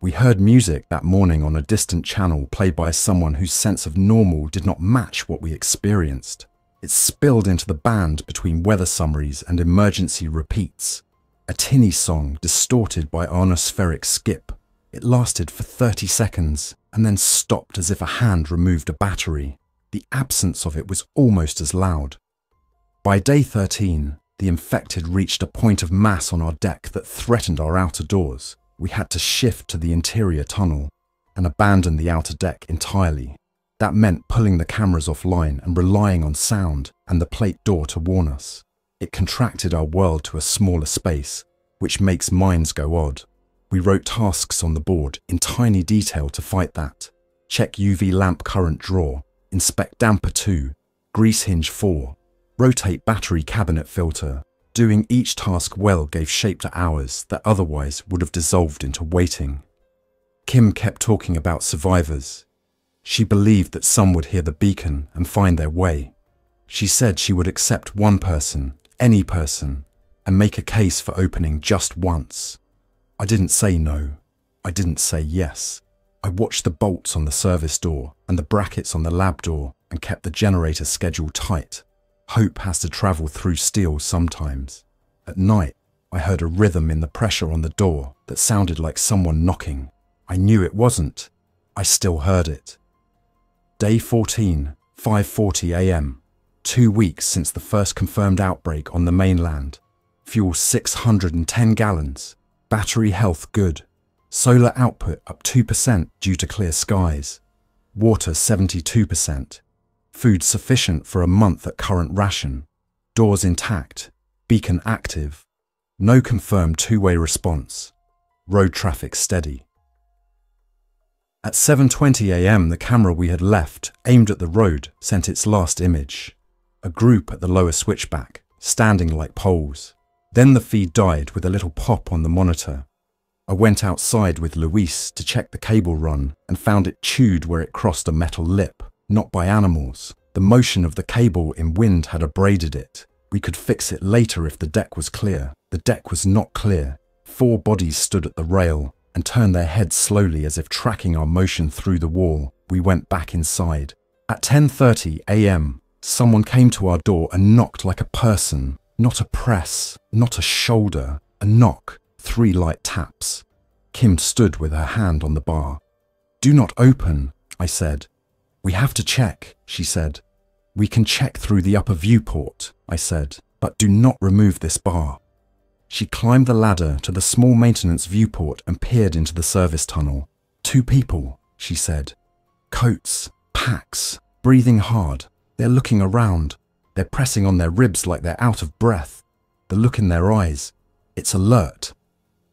We heard music that morning on a distant channel played by someone whose sense of normal did not match what we experienced. It spilled into the band between weather summaries and emergency repeats. A tinny song distorted by ionospheric skip. It lasted for 30 seconds and then stopped as if a hand removed a battery. The absence of it was almost as loud. By day 13, the infected reached a point of mass on our deck that threatened our outer doors. We had to shift to the interior tunnel and abandon the outer deck entirely. That meant pulling the cameras offline and relying on sound and the plate door to warn us. It contracted our world to a smaller space, which makes minds go odd. We wrote tasks on the board in tiny detail to fight that. Check UV lamp current draw, inspect damper 2, grease hinge 4, rotate battery cabinet filter. Doing each task well gave shape to hours that otherwise would have dissolved into waiting. Kim kept talking about survivors. She believed that some would hear the beacon and find their way. She said she would accept one person, any person, and make a case for opening just once. I didn't say no. I didn't say yes. I watched the bolts on the service door and the brackets on the lab door and kept the generator schedule tight. Hope has to travel through steel sometimes. At night, I heard a rhythm in the pressure on the door that sounded like someone knocking. I knew it wasn't. I still heard it. Day 14, 5:40 a.m. 2 weeks since the first confirmed outbreak on the mainland. Fuel 610 gallons. Battery health good. Solar output up 2% due to clear skies. Water 72%. Food sufficient for a month at current ration. Doors intact. Beacon active. No confirmed two-way response. Road traffic steady. At 7:20 a.m. the camera we had left, aimed at the road, sent its last image. A group at the lower switchback, standing like poles. Then the feed died with a little pop on the monitor. I went outside with Luis to check the cable run and found it chewed where it crossed a metal lip, not by animals. The motion of the cable in wind had abraded it. We could fix it later if the deck was clear. The deck was not clear. 4 bodies stood at the rail and turned their heads slowly as if tracking our motion through the wall. We went back inside. At 10:30 a.m., someone came to our door and knocked like a person. Not a press, not a shoulder, a knock, 3 light taps. Kim stood with her hand on the bar. "Do not open," I said. "We have to check," she said. "We can check through the upper viewport," I said, "but do not remove this bar." She climbed the ladder to the small maintenance viewport and peered into the service tunnel. 2 people, she said. Coats, packs, breathing hard. They're looking around. They're pressing on their ribs like they're out of breath. The look in their eyes, it's alert.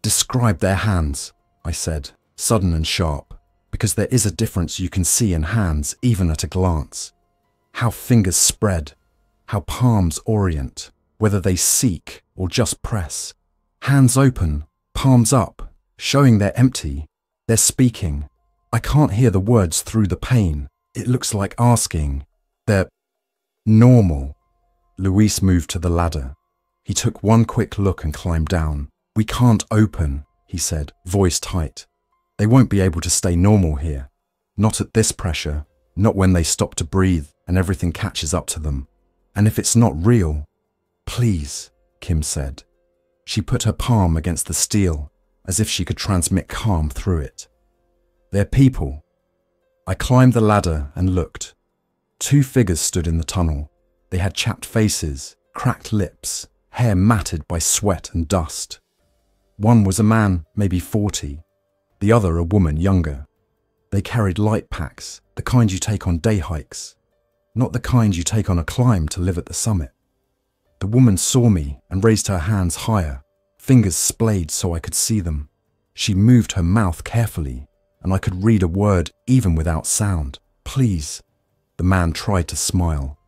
"Describe their hands," I said, sudden and sharp, because there is a difference you can see in hands even at a glance. How fingers spread, how palms orient, whether they seek or just press. Hands open, palms up, showing they're empty. They're speaking. I can't hear the words through the pain. It looks like asking. They're normal. Luis moved to the ladder. He took one quick look and climbed down. "We can't open," he said, voice tight. "They won't be able to stay normal here. Not at this pressure, not when they stop to breathe and everything catches up to them. And if it's not real..." "Please," Kim said. She put her palm against the steel, as if she could transmit calm through it. "They're people." I climbed the ladder and looked. 2 figures stood in the tunnel. They had chapped faces, cracked lips, hair matted by sweat and dust. One was a man, maybe 40. The other a woman younger. They carried light packs, the kind you take on day hikes, not the kind you take on a climb to live at the summit. The woman saw me and raised her hands higher, fingers splayed so I could see them. She moved her mouth carefully, and I could read a word even without sound. "Please." The man tried to smile.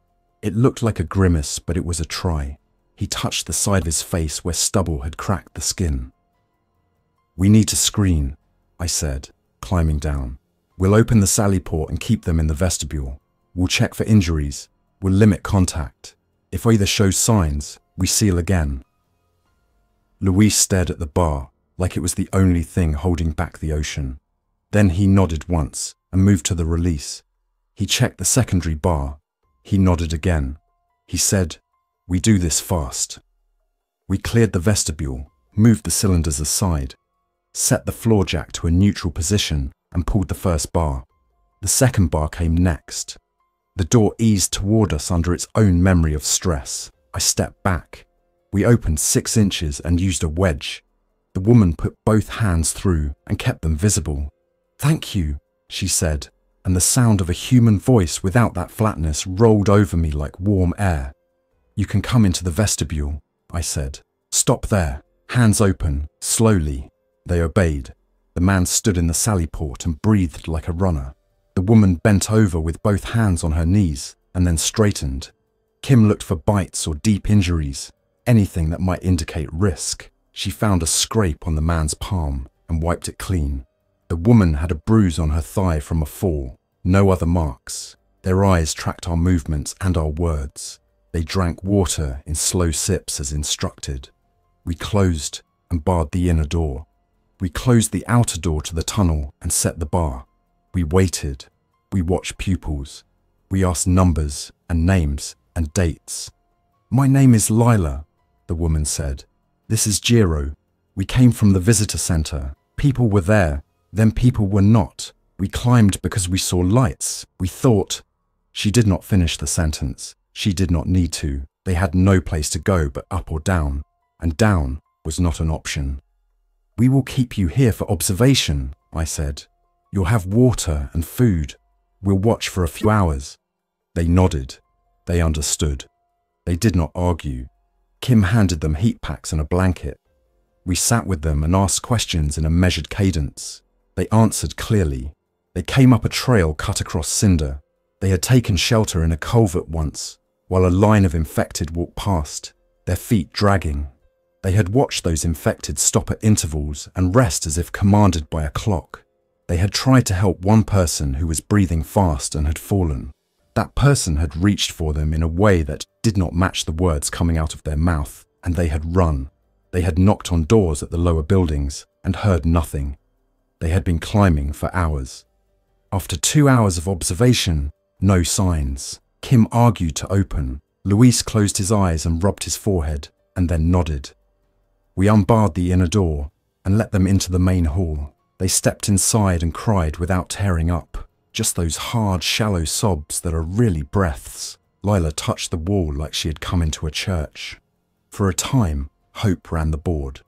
It looked like a grimace, but it was a try. He touched the side of his face where stubble had cracked the skin. "We need to screen," I said, climbing down. "We'll open the sally port and keep them in the vestibule. We'll check for injuries. We'll limit contact. If either shows signs, we seal again." Luis stared at the bar, like it was the only thing holding back the ocean. Then he nodded once and moved to the release. He checked the secondary bar. He nodded again. He said, "We do this fast." We cleared the vestibule, moved the cylinders aside, set the floor jack to a neutral position and pulled the first bar. The second bar came next. The door eased toward us under its own memory of stress. I stepped back. We opened 6 inches and used a wedge. The woman put both hands through and kept them visible. "Thank you," she said, and the sound of a human voice without that flatness rolled over me like warm air. "You can come into the vestibule," I said. "Stop there. Hands open, slowly." They obeyed. The man stood in the sally port and breathed like a runner. The woman bent over with both hands on her knees and then straightened. Kim looked for bites or deep injuries, anything that might indicate risk. She found a scrape on the man's palm and wiped it clean. The woman had a bruise on her thigh from a fall, no other marks. Their eyes tracked our movements and our words. They drank water in slow sips as instructed. We closed and barred the inner door. We closed the outer door to the tunnel and set the bar. We waited. We watched pupils. We asked numbers and names and dates. "My name is Lila," the woman said. "This is Jiro. We came from the visitor center. People were there, then people were not. We climbed because we saw lights. We thought—" She did not finish the sentence. She did not need to. They had no place to go but up or down, and down was not an option. "We will keep you here for observation," I said. "You'll have water and food. We'll watch for a few hours." They nodded. They understood. They did not argue. Kim handed them heat packs and a blanket. We sat with them and asked questions in a measured cadence. They answered clearly. They came up a trail cut across cinder. They had taken shelter in a culvert once, while a line of infected walked past, their feet dragging. They had watched those infected stop at intervals and rest as if commanded by a clock. They had tried to help one person who was breathing fast and had fallen. That person had reached for them in a way that did not match the words coming out of their mouth, and they had run. They had knocked on doors at the lower buildings and heard nothing. They had been climbing for hours. After 2 hours of observation, no signs. Kim argued to open. Luis closed his eyes and rubbed his forehead, and then nodded. We unbarred the inner door and let them into the main hall. They stepped inside and cried without tearing up. Just those hard, shallow sobs that are really breaths. Lila touched the wall like she had come into a church. For a time, hope ran the board.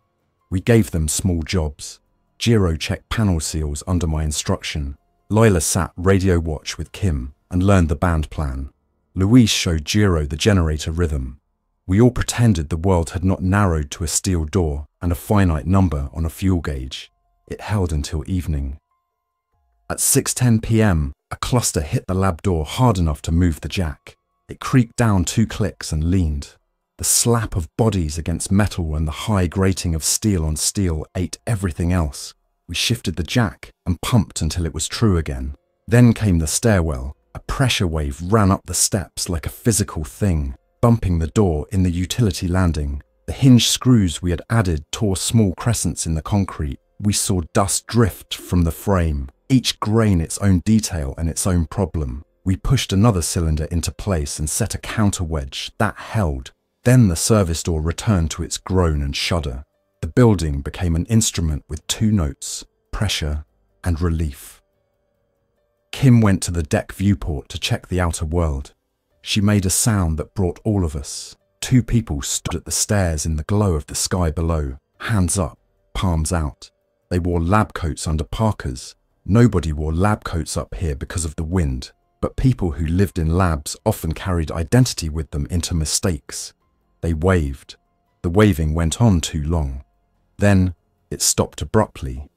We gave them small jobs. Jiro checked panel seals under my instruction. Lila sat radio watch with Kim and learned the band plan. Luis showed Jiro the generator rhythm. We all pretended the world had not narrowed to a steel door and a finite number on a fuel gauge. It held until evening. At 6:10 p.m, a cluster hit the lab door hard enough to move the jack. It creaked down 2 clicks and leaned. The slap of bodies against metal and the high grating of steel on steel ate everything else. We shifted the jack and pumped until it was true again. Then came the stairwell. A pressure wave ran up the steps like a physical thing, bumping the door in the utility landing. The hinge screws we had added tore small crescents in the concrete. We saw dust drift from the frame, each grain its own detail and its own problem. We pushed another cylinder into place and set a counter wedge. That held. Then the service door returned to its groan and shudder. The building became an instrument with 2 notes, pressure and relief. Kim went to the deck viewport to check the outer world. She made a sound that brought all of us. 2 people stood at the stairs in the glow of the sky below, hands up, palms out. They wore lab coats under parkas. Nobody wore lab coats up here because of the wind, but people who lived in labs often carried identity with them into mistakes. They waved. The waving went on too long. Then it stopped abruptly.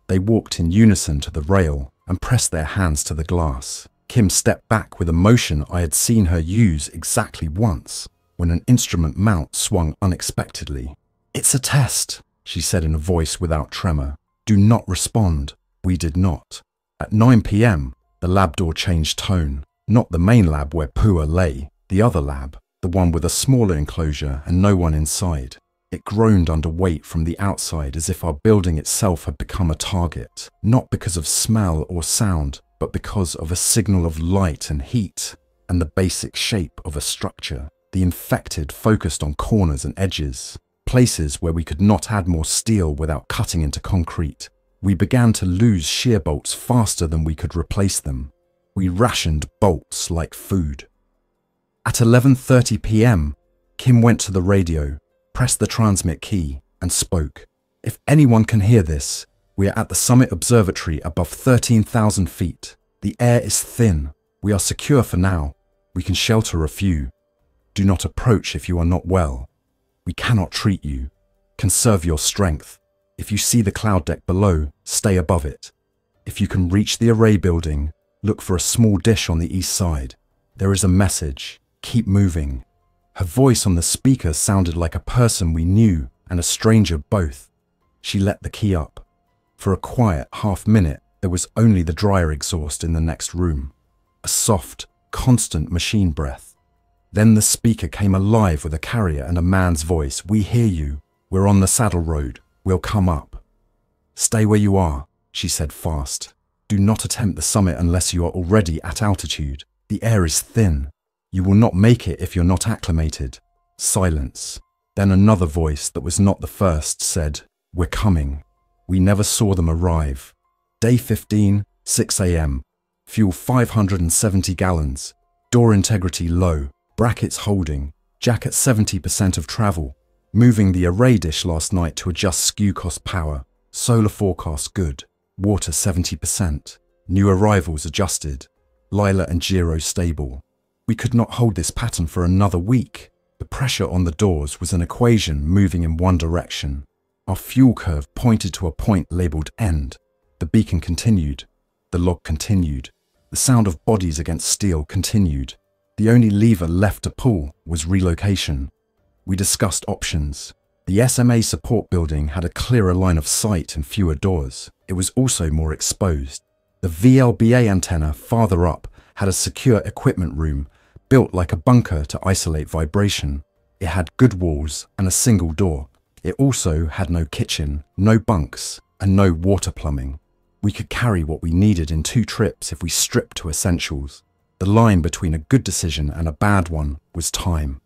They walked in unison to the rail and pressed their hands to the glass. Kim stepped back with a motion I had seen her use exactly once, when an instrument mount swung unexpectedly. "It's a test," she said in a voice without tremor. "Do not respond." We did not. At 9 p.m, the lab door changed tone. Not the main lab where Pua lay, the other lab, the one with a smaller enclosure and no one inside. It groaned under weight from the outside as if our building itself had become a target, not because of smell or sound, but because of a signal of light and heat, and the basic shape of a structure. The infected focused on corners and edges, places where we could not add more steel without cutting into concrete. We began to lose shear bolts faster than we could replace them. We rationed bolts like food. At 11:30 p.m, Kim went to the radio, pressed the transmit key, and spoke. "If anyone can hear this, we are at the summit observatory above 13,000 feet. The air is thin. We are secure for now. We can shelter a few. Do not approach if you are not well. We cannot treat you. Conserve your strength. If you see the cloud deck below, stay above it. If you can reach the array building, look for a small dish on the east side. There is a message. Keep moving." Her voice on the speaker sounded like a person we knew and a stranger both. She let the key up. For a quiet half minute, there was only the dryer exhaust in the next room. A soft, constant machine breath. Then the speaker came alive with a carrier and a man's voice. "We hear you. We're on the saddle road. We'll come up." "Stay where you are," she said fast. "Do not attempt the summit unless you are already at altitude. The air is thin. You will not make it if you're not acclimated." Silence. Then another voice that was not the first said, "We're coming." We never saw them arrive. Day 15, 6 a.m. Fuel 570 gallons. Door integrity low. Brackets holding. Jack at 70% of travel. Moving the array dish last night to adjust skew cost power. Solar forecast good. Water 70%. New arrivals adjusted. Lila and Jiro stable. We could not hold this pattern for another week. The pressure on the doors was an equation moving in one direction. Our fuel curve pointed to a point labelled end. The beacon continued. The log continued. The sound of bodies against steel continued. The only lever left to pull was relocation. We discussed options. The SMA support building had a clearer line of sight and fewer doors. It was also more exposed. The VLBA antenna farther up had a secure equipment room built like a bunker to isolate vibration. It had good walls and a single door. It also had no kitchen, no bunks, and no water plumbing. We could carry what we needed in 2 trips if we stripped to essentials. The line between a good decision and a bad one was time.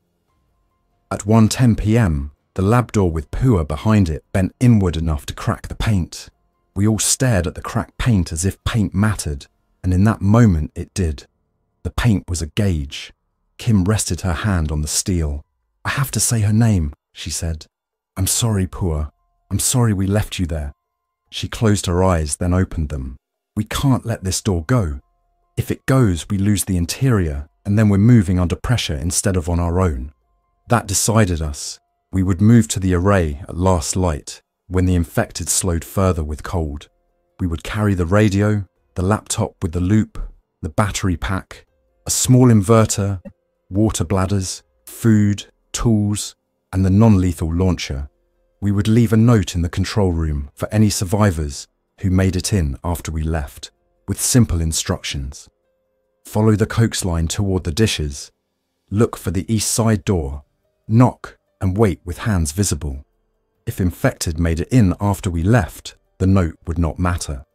At 1:10 p.m, the lab door with Pua behind it bent inward enough to crack the paint. We all stared at the cracked paint as if paint mattered, and in that moment it did. The paint was a gauge. Kim rested her hand on the steel. "I have to say her name," she said. "I'm sorry, Pua. I'm sorry we left you there." She closed her eyes, then opened them. "We can't let this door go. If it goes, we lose the interior, and then we're moving under pressure instead of on our own." That decided us. We would move to the array at last light, when the infected slowed further with cold. We would carry the radio, the laptop with the loop, the battery pack, a small inverter, water bladders, food, tools, and the non-lethal launcher. We would leave a note in the control room for any survivors who made it in after we left, with simple instructions. Follow the coaxline toward the dishes. Look for the east side door. Knock and wait with hands visible. If infected made it in after we left, the note would not matter.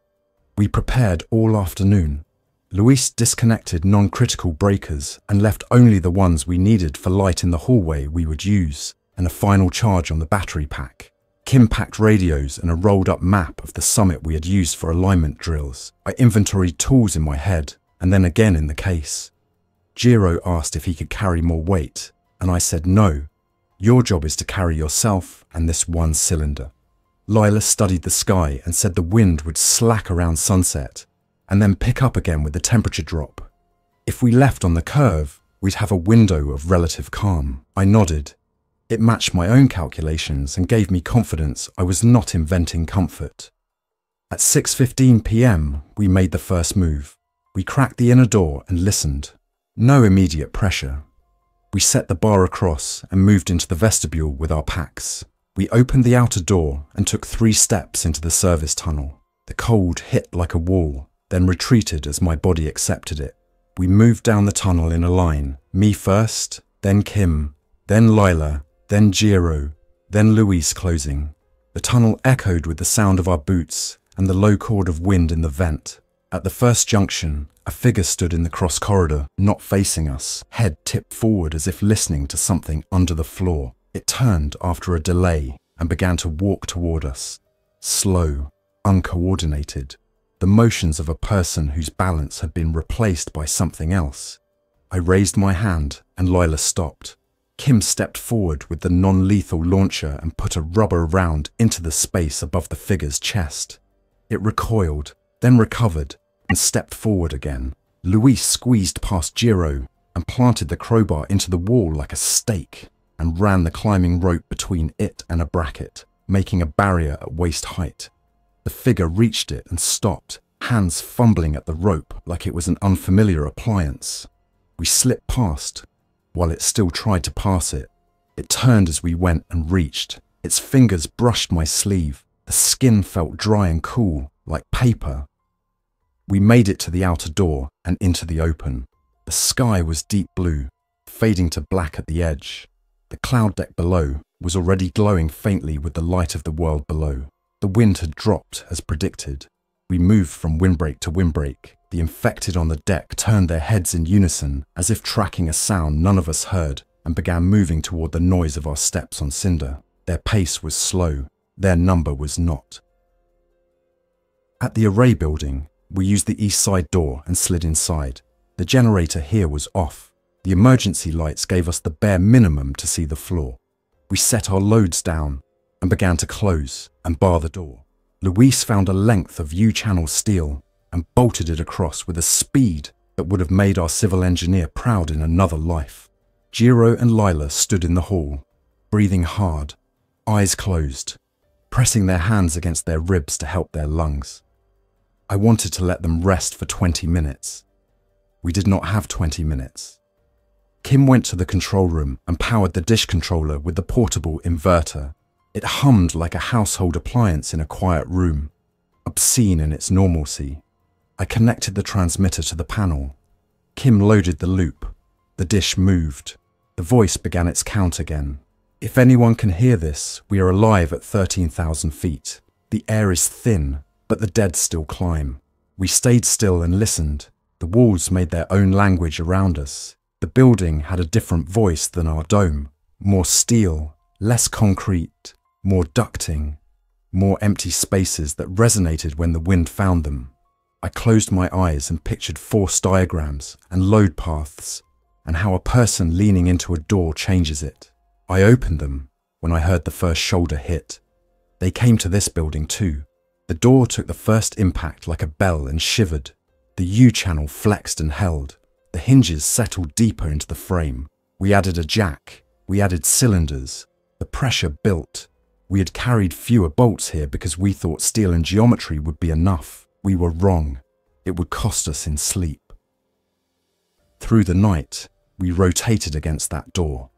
We prepared all afternoon. Luis disconnected non-critical breakers and left only the ones we needed for light in the hallway we would use, and a final charge on the battery pack. Kim packed radios and a rolled-up map of the summit we had used for alignment drills. I inventoried tools in my head, and then again in the case. Jiro asked if he could carry more weight, and I said no. Your job is to carry yourself and this one cylinder. Lila studied the sky and said the wind would slack around sunset, and then pick up again with the temperature drop. If we left on the curve, we'd have a window of relative calm. I nodded. It matched my own calculations and gave me confidence I was not inventing comfort. At 6:15 p.m, we made the first move. We cracked the inner door and listened. No immediate pressure. We set the bar across and moved into the vestibule with our packs. We opened the outer door and took 3 steps into the service tunnel. The cold hit like a wall, then retreated as my body accepted it. We moved down the tunnel in a line, me first, then Kim, then Lila, then Jiro, then Luis closing. The tunnel echoed with the sound of our boots and the low chord of wind in the vent. At the first junction, a figure stood in the cross corridor, not facing us, head tipped forward as if listening to something under the floor. It turned after a delay and began to walk toward us. Slow, uncoordinated. The motions of a person whose balance had been replaced by something else. I raised my hand and Lila stopped. Kim stepped forward with the non-lethal launcher and put a rubber round into the space above the figure's chest. It recoiled, then recovered, and stepped forward again. Luis squeezed past Jiro and planted the crowbar into the wall like a stake and ran the climbing rope between it and a bracket, making a barrier at waist height. The figure reached it and stopped, hands fumbling at the rope like it was an unfamiliar appliance. We slipped past, while it still tried to pass it. It turned as we went and reached. Its fingers brushed my sleeve. The skin felt dry and cool, like paper. We made it to the outer door and into the open. The sky was deep blue, fading to black at the edge. The cloud deck below was already glowing faintly with the light of the world below. The wind had dropped as predicted. We moved from windbreak to windbreak. The infected on the deck turned their heads in unison, as if tracking a sound none of us heard, and began moving toward the noise of our steps on cinder. Their pace was slow. Their number was not. At the array building, we used the east side door and slid inside. The generator here was off. The emergency lights gave us the bare minimum to see the floor. We set our loads down and began to close and bar the door. Luis found a length of U-channel steel and bolted it across with a speed that would have made our civil engineer proud in another life. Jiro and Lila stood in the hall, breathing hard, eyes closed, pressing their hands against their ribs to help their lungs. I wanted to let them rest for 20 minutes. We did not have 20 minutes. Kim went to the control room and powered the dish controller with the portable inverter. It hummed like a household appliance in a quiet room, obscene in its normalcy. I connected the transmitter to the panel. Kim loaded the loop. The dish moved. The voice began its count again. If anyone can hear this, we are alive at 13,000 feet. The air is thin, but the dead still climb. We stayed still and listened. The walls made their own language around us. The building had a different voice than our dome. More steel, less concrete, more ducting, more empty spaces that resonated when the wind found them. I closed my eyes and pictured force diagrams and load paths and how a person leaning into a door changes it. I opened them when I heard the first shoulder hit. They came to this building too. The door took the first impact like a bell and shivered. The U-channel flexed and held. The hinges settled deeper into the frame. We added a jack. We added cylinders. The pressure built. We had carried fewer bolts here because we thought steel and geometry would be enough. We were wrong. It would cost us in sleep. Through the night, we rotated against that door.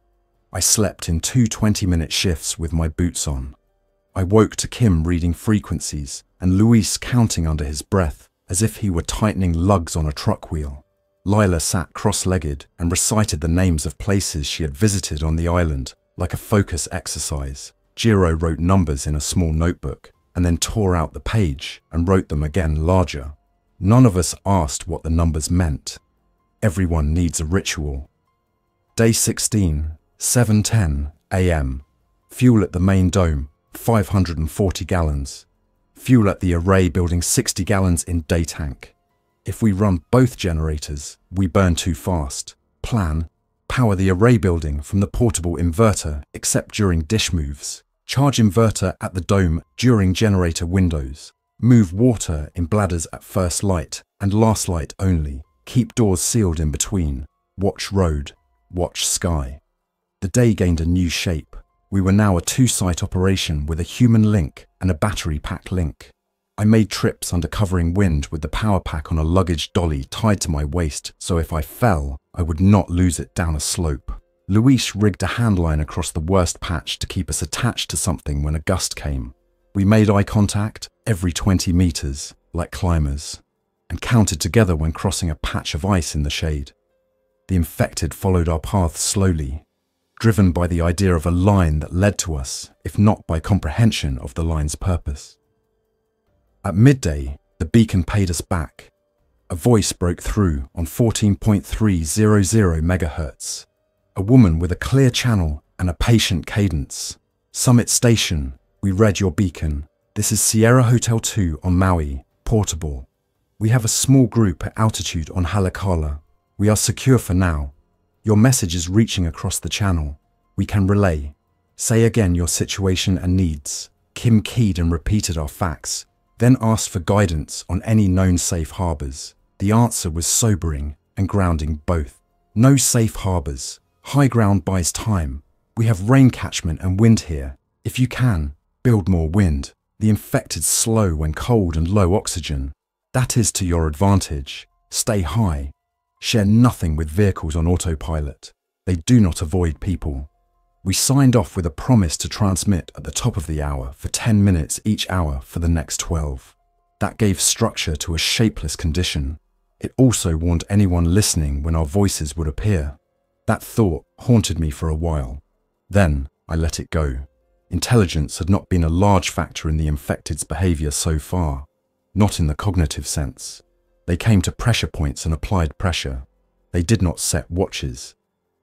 I slept in 2 20-minute shifts with my boots on. I woke to Kim reading frequencies and Luis counting under his breath as if he were tightening lugs on a truck wheel. Lila sat cross-legged and recited the names of places she had visited on the island like a focus exercise. Jiro wrote numbers in a small notebook and then tore out the page and wrote them again larger. None of us asked what the numbers meant. Everyone needs a ritual. Day 16, 7:10 a.m. Fuel at the main dome, 540 gallons. Fuel at the array building 60 gallons in day tank. If we run both generators, we burn too fast. Plan: power the array building from the portable inverter except during dish moves. Charge inverter at the dome during generator windows. Move water in bladders at first light and last light only. Keep doors sealed in between. Watch road. Watch sky. The day gained a new shape. We were now a 2-site operation with a human link and a battery pack link. I made trips under covering wind with the power pack on a luggage dolly tied to my waist so if I fell, I would not lose it down a slope. Luis rigged a handline across the worst patch to keep us attached to something when a gust came. We made eye contact every 20 meters, like climbers, and counted together when crossing a patch of ice in the shade. The infected followed our path slowly, driven by the idea of a line that led to us, if not by comprehension of the line's purpose. At midday, the beacon paid us back. A voice broke through on 14.300 megahertz. A woman with a clear channel and a patient cadence. Summit Station, we read your beacon. This is Sierra Hotel 2 on Maui, portable. We have a small group at altitude on Halakala. We are secure for now. Your message is reaching across the channel. We can relay. Say again your situation and needs. Kim keyed and repeated our facts, then asked for guidance on any known safe harbors. The answer was sobering and grounding both. No safe harbors. High ground buys time. We have rain catchment and wind here. If you can, build more wind. The infected slow when cold and low oxygen. That is to your advantage. Stay high. Share nothing with vehicles on autopilot. They do not avoid people. We signed off with a promise to transmit at the top of the hour for 10 minutes each hour for the next 12. That gave structure to a shapeless condition. It also warned anyone listening when our voices would appear. That thought haunted me for a while. Then I let it go. Intelligence had not been a large factor in the infected's behavior so far, not in the cognitive sense. They came to pressure points and applied pressure. They did not set watches.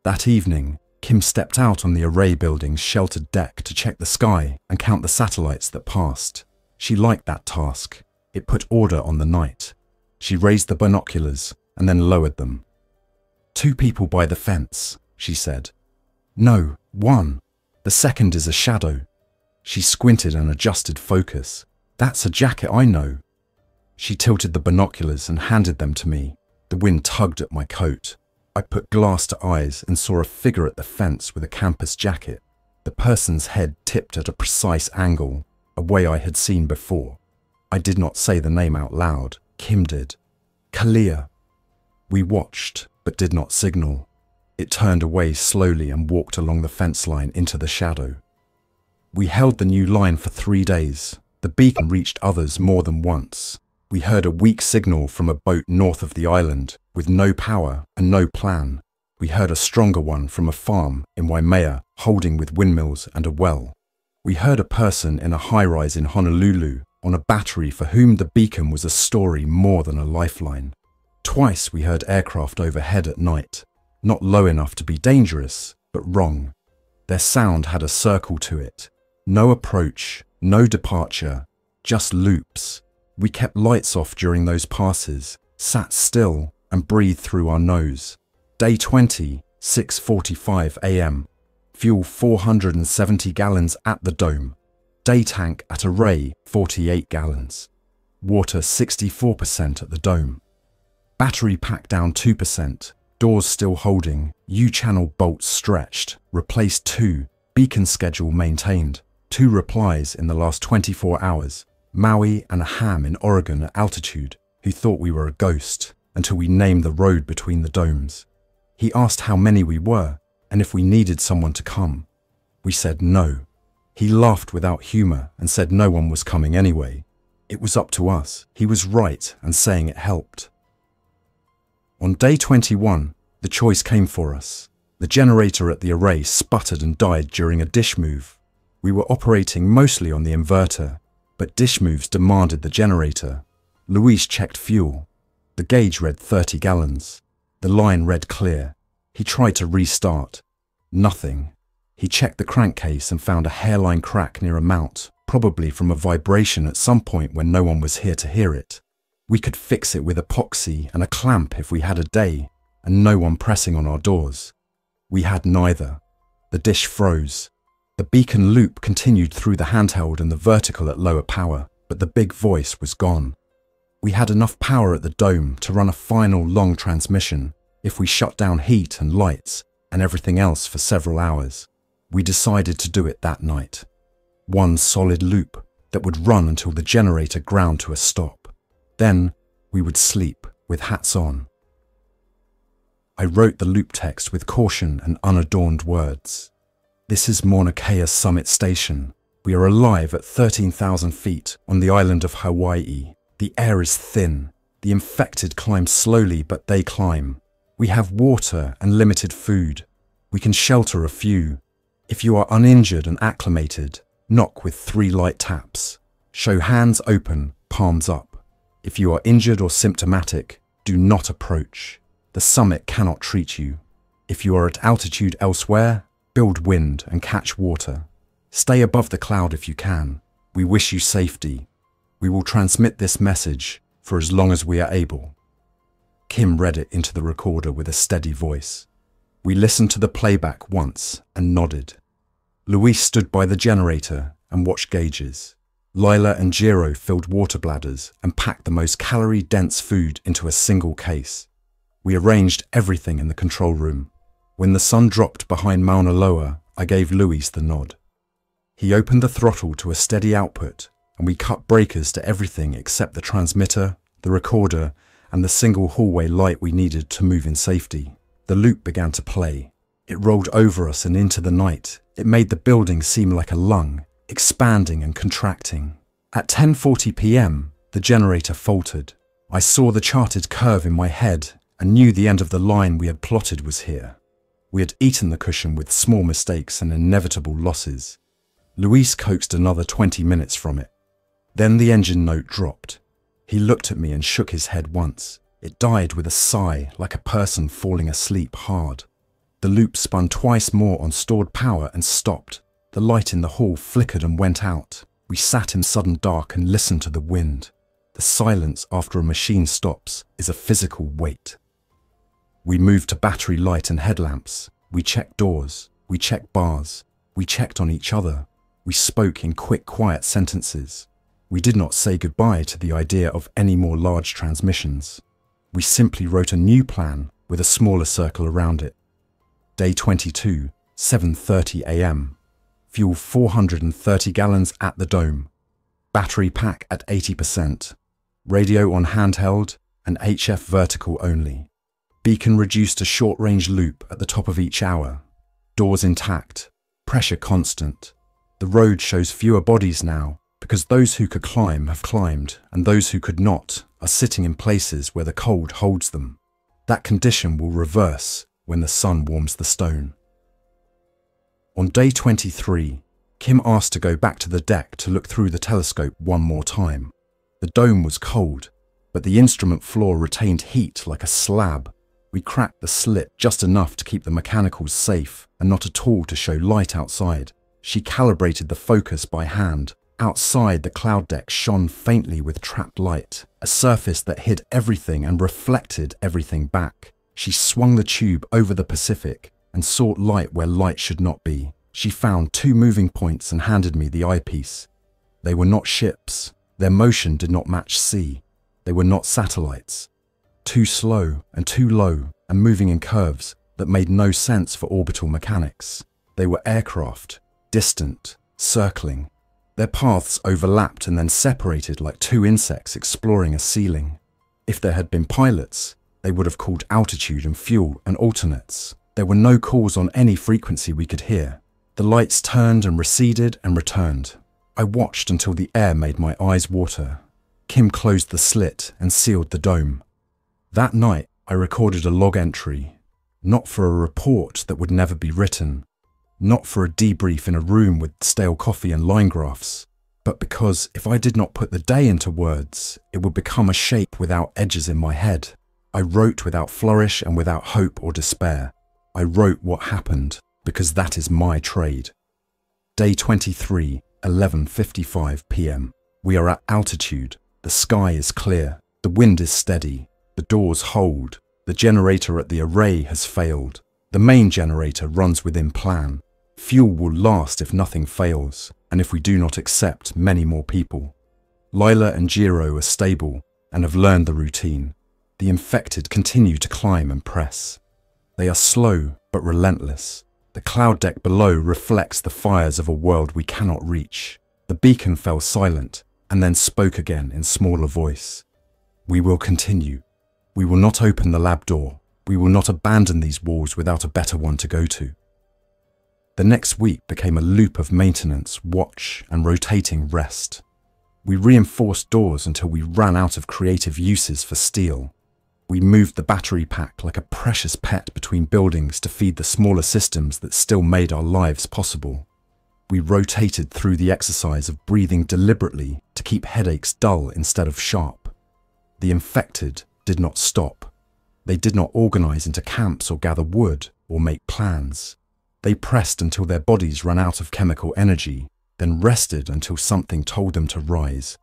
That evening, Kim stepped out on the array building's sheltered deck to check the sky and count the satellites that passed. She liked that task. It put order on the night. She raised the binoculars and then lowered them. 2 people by the fence, she said. No, 1. The second is a shadow. She squinted and adjusted focus. That's a jacket I know. She tilted the binoculars and handed them to me. The wind tugged at my coat. I put glass to eyes and saw a figure at the fence with a campus jacket. The person's head tipped at a precise angle, a way I had seen before. I did not say the name out loud. Kim did. Kalia. We watched, but did not signal. It turned away slowly and walked along the fence line into the shadow. We held the new line for 3 days. The beacon reached others more than once. We heard a weak signal from a boat north of the island, with no power and no plan. We heard a stronger one from a farm in Waimea, holding with windmills and a well. We heard a person in a high-rise in Honolulu on a battery for whom the beacon was a story more than a lifeline. Twice we heard aircraft overhead at night, not low enough to be dangerous, but wrong. Their sound had a circle to it. No approach, no departure, just loops. We kept lights off during those passes, sat still and breathed through our nose. Day 20, 6:45 a.m. Fuel 470 gallons at the dome. Day tank at array 48 gallons. Water 64% at the dome. Battery pack down 2%. Doors still holding. U-channel bolts stretched. Replaced 2. Beacon schedule maintained. 2 replies in the last 24 hours. Maui and a ham in Oregon at altitude who thought we were a ghost until we named the road between the domes. He asked how many we were and if we needed someone to come. We said no. He laughed without humor and said no one was coming anyway. It was up to us. He was right and saying it helped. On day 21, the choice came for us. The generator at the array sputtered and died during a dish move. We were operating mostly on the inverter, but dish moves demanded the generator. Luis checked fuel. The gauge read 30 gallons. The line read clear. He tried to restart. Nothing. He checked the crankcase and found a hairline crack near a mount, probably from a vibration at some point when no one was here to hear it. We could fix it with epoxy and a clamp if we had a day, and no one pressing on our doors. We had neither. The dish froze. The beacon loop continued through the handheld and the vertical at lower power, but the big voice was gone. We had enough power at the dome to run a final long transmission if we shut down heat and lights and everything else for several hours. We decided to do it that night. One solid loop that would run until the generator ground to a stop. Then we would sleep with hats on. I wrote the loop text with caution and unadorned words. This is Mauna Kea Summit Station. We are alive at 13,000 feet on the island of Hawaii. The air is thin. The infected climb slowly, but they climb. We have water and limited food. We can shelter a few. If you are uninjured and acclimated, knock with 3 light taps. Show hands open, palms up. If you are injured or symptomatic, do not approach. The summit cannot treat you. If you are at altitude elsewhere, build wind and catch water. Stay above the cloud if you can. We wish you safety. We will transmit this message for as long as we are able. Kim read it into the recorder with a steady voice. We listened to the playback once and nodded. Luis stood by the generator and watched gauges. Lila and Jiro filled water bladders and packed the most calorie-dense food into a single case. We arranged everything in the control room. When the sun dropped behind Mauna Loa, I gave Luis the nod. He opened the throttle to a steady output, and we cut breakers to everything except the transmitter, the recorder, and the single hallway light we needed to move in safety. The loop began to play. It rolled over us and into the night. It made the building seem like a lung, expanding and contracting. At 10:40 p.m., the generator faltered. I saw the charted curve in my head and knew the end of the line we had plotted was here. We had eaten the cushion with small mistakes and inevitable losses. Luis coaxed another 20 minutes from it. Then the engine note dropped. He looked at me and shook his head once. It died with a sigh, like a person falling asleep hard. The loop spun twice more on stored power and stopped. The light in the hall flickered and went out. We sat in sudden dark and listened to the wind. The silence after a machine stops is a physical weight. We moved to battery light and headlamps. We checked doors. We checked bars. We checked on each other. We spoke in quick, quiet sentences. We did not say goodbye to the idea of any more large transmissions. We simply wrote a new plan with a smaller circle around it. Day 22, 7:30 a.m. Fuel 430 gallons at the dome. Battery pack at 80%. Radio on handheld and HF vertical only. Beacon reduced to short-range loop at the top of each hour. Doors intact. Pressure constant. The road shows fewer bodies now because those who could climb have climbed and those who could not are sitting in places where the cold holds them. That condition will reverse when the sun warms the stone. On day 23, Kim asked to go back to the deck to look through the telescope one more time. The dome was cold, but the instrument floor retained heat like a slab. We cracked the slit just enough to keep the mechanicals safe and not at all to show light outside. She calibrated the focus by hand. Outside, the cloud deck shone faintly with trapped light, a surface that hid everything and reflected everything back. She swung the tube over the Pacific and sought light where light should not be. She found 2 moving points and handed me the eyepiece. They were not ships. Their motion did not match sea. They were not satellites. Too slow and too low and moving in curves that made no sense for orbital mechanics. They were aircraft, distant, circling. Their paths overlapped and then separated like 2 insects exploring a ceiling. If there had been pilots, they would have called altitude and fuel and alternates. There were no calls on any frequency we could hear. The lights turned and receded and returned. I watched until the air made my eyes water. Kim closed the slit and sealed the dome. That night, I recorded a log entry, not for a report that would never be written, not for a debrief in a room with stale coffee and line graphs, but because if I did not put the day into words, it would become a shape without edges in my head. I wrote without flourish and without hope or despair. I wrote what happened, because that is my trade. Day 23, 11:55 p.m. We are at altitude. The sky is clear. The wind is steady. The doors hold. The generator at the array has failed. The main generator runs within plan. Fuel will last if nothing fails, and if we do not accept many more people. Lila and Jiro are stable and have learned the routine. The infected continue to climb and press. They are slow but relentless. The cloud deck below reflects the fires of a world we cannot reach. The beacon fell silent and then spoke again in smaller voice. We will continue. We will not open the lab door. We will not abandon these walls without a better one to go to. The next week became a loop of maintenance, watch, and rotating rest. We reinforced doors until we ran out of creative uses for steel. We moved the battery pack like a precious pet between buildings to feed the smaller systems that still made our lives possible. We rotated through the exercise of breathing deliberately to keep headaches dull instead of sharp. The infected did not stop. They did not organize into camps or gather wood or make plans. They pressed until their bodies ran out of chemical energy, then rested until something told them to rise.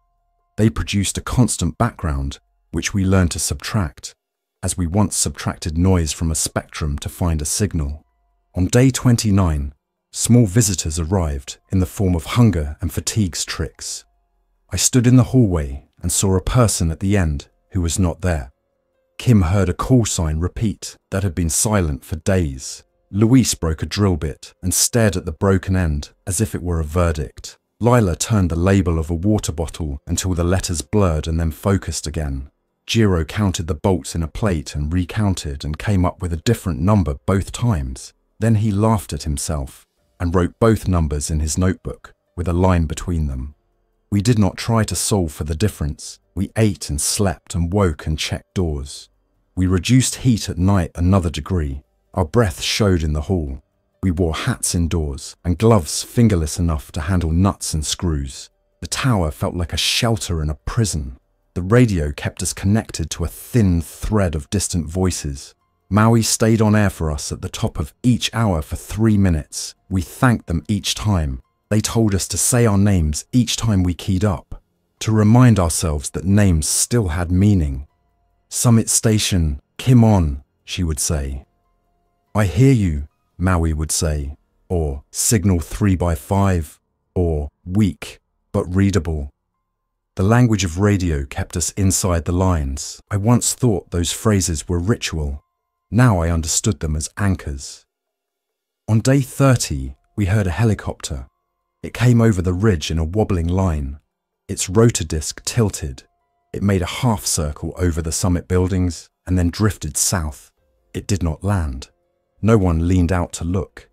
They produced a constant background, which we learned to subtract, as we once subtracted noise from a spectrum to find a signal. On day 29, small visitors arrived in the form of hunger and fatigue's tricks. I stood in the hallway and saw a person at the end who was not there. Kim heard a call sign repeat that had been silent for days. Luis broke a drill bit and stared at the broken end as if it were a verdict. Lila turned the label of a water bottle until the letters blurred and then focused again. Jiro counted the bolts in a plate and recounted and came up with a different number both times. Then he laughed at himself and wrote both numbers in his notebook with a line between them. We did not try to solve for the difference. We ate and slept and woke and checked doors. We reduced heat at night another degree. Our breath showed in the hall. We wore hats indoors and gloves fingerless enough to handle nuts and screws. The tower felt like a shelter in a prison. The radio kept us connected to a thin thread of distant voices. Maui stayed on air for us at the top of each hour for 3 minutes. We thanked them each time. They told us to say our names each time we keyed up, to remind ourselves that names still had meaning. "Summit Station, Kim on," she would say. "I hear you," Maui would say, or "Signal 3x5, or "Weak, but readable." The language of radio kept us inside the lines. I once thought those phrases were ritual. Now I understood them as anchors. On day 30, we heard a helicopter. It came over the ridge in a wobbling line. Its rotor disc tilted. It made a half circle over the summit buildings and then drifted south. It did not land. No one leaned out to look.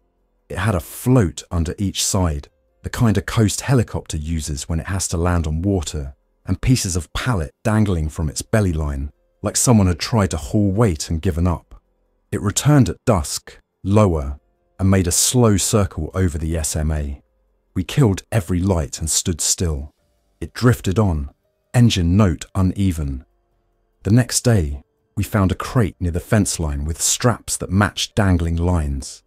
It had a float under each side, the kind a coast helicopter uses when it has to land on water, and pieces of pallet dangling from its belly line, like someone had tried to haul weight and given up. It returned at dusk, lower, and made a slow circle over the SMA. We killed every light and stood still. It drifted on, engine note uneven. The next day, we found a crate near the fence line with straps that matched dangling lines.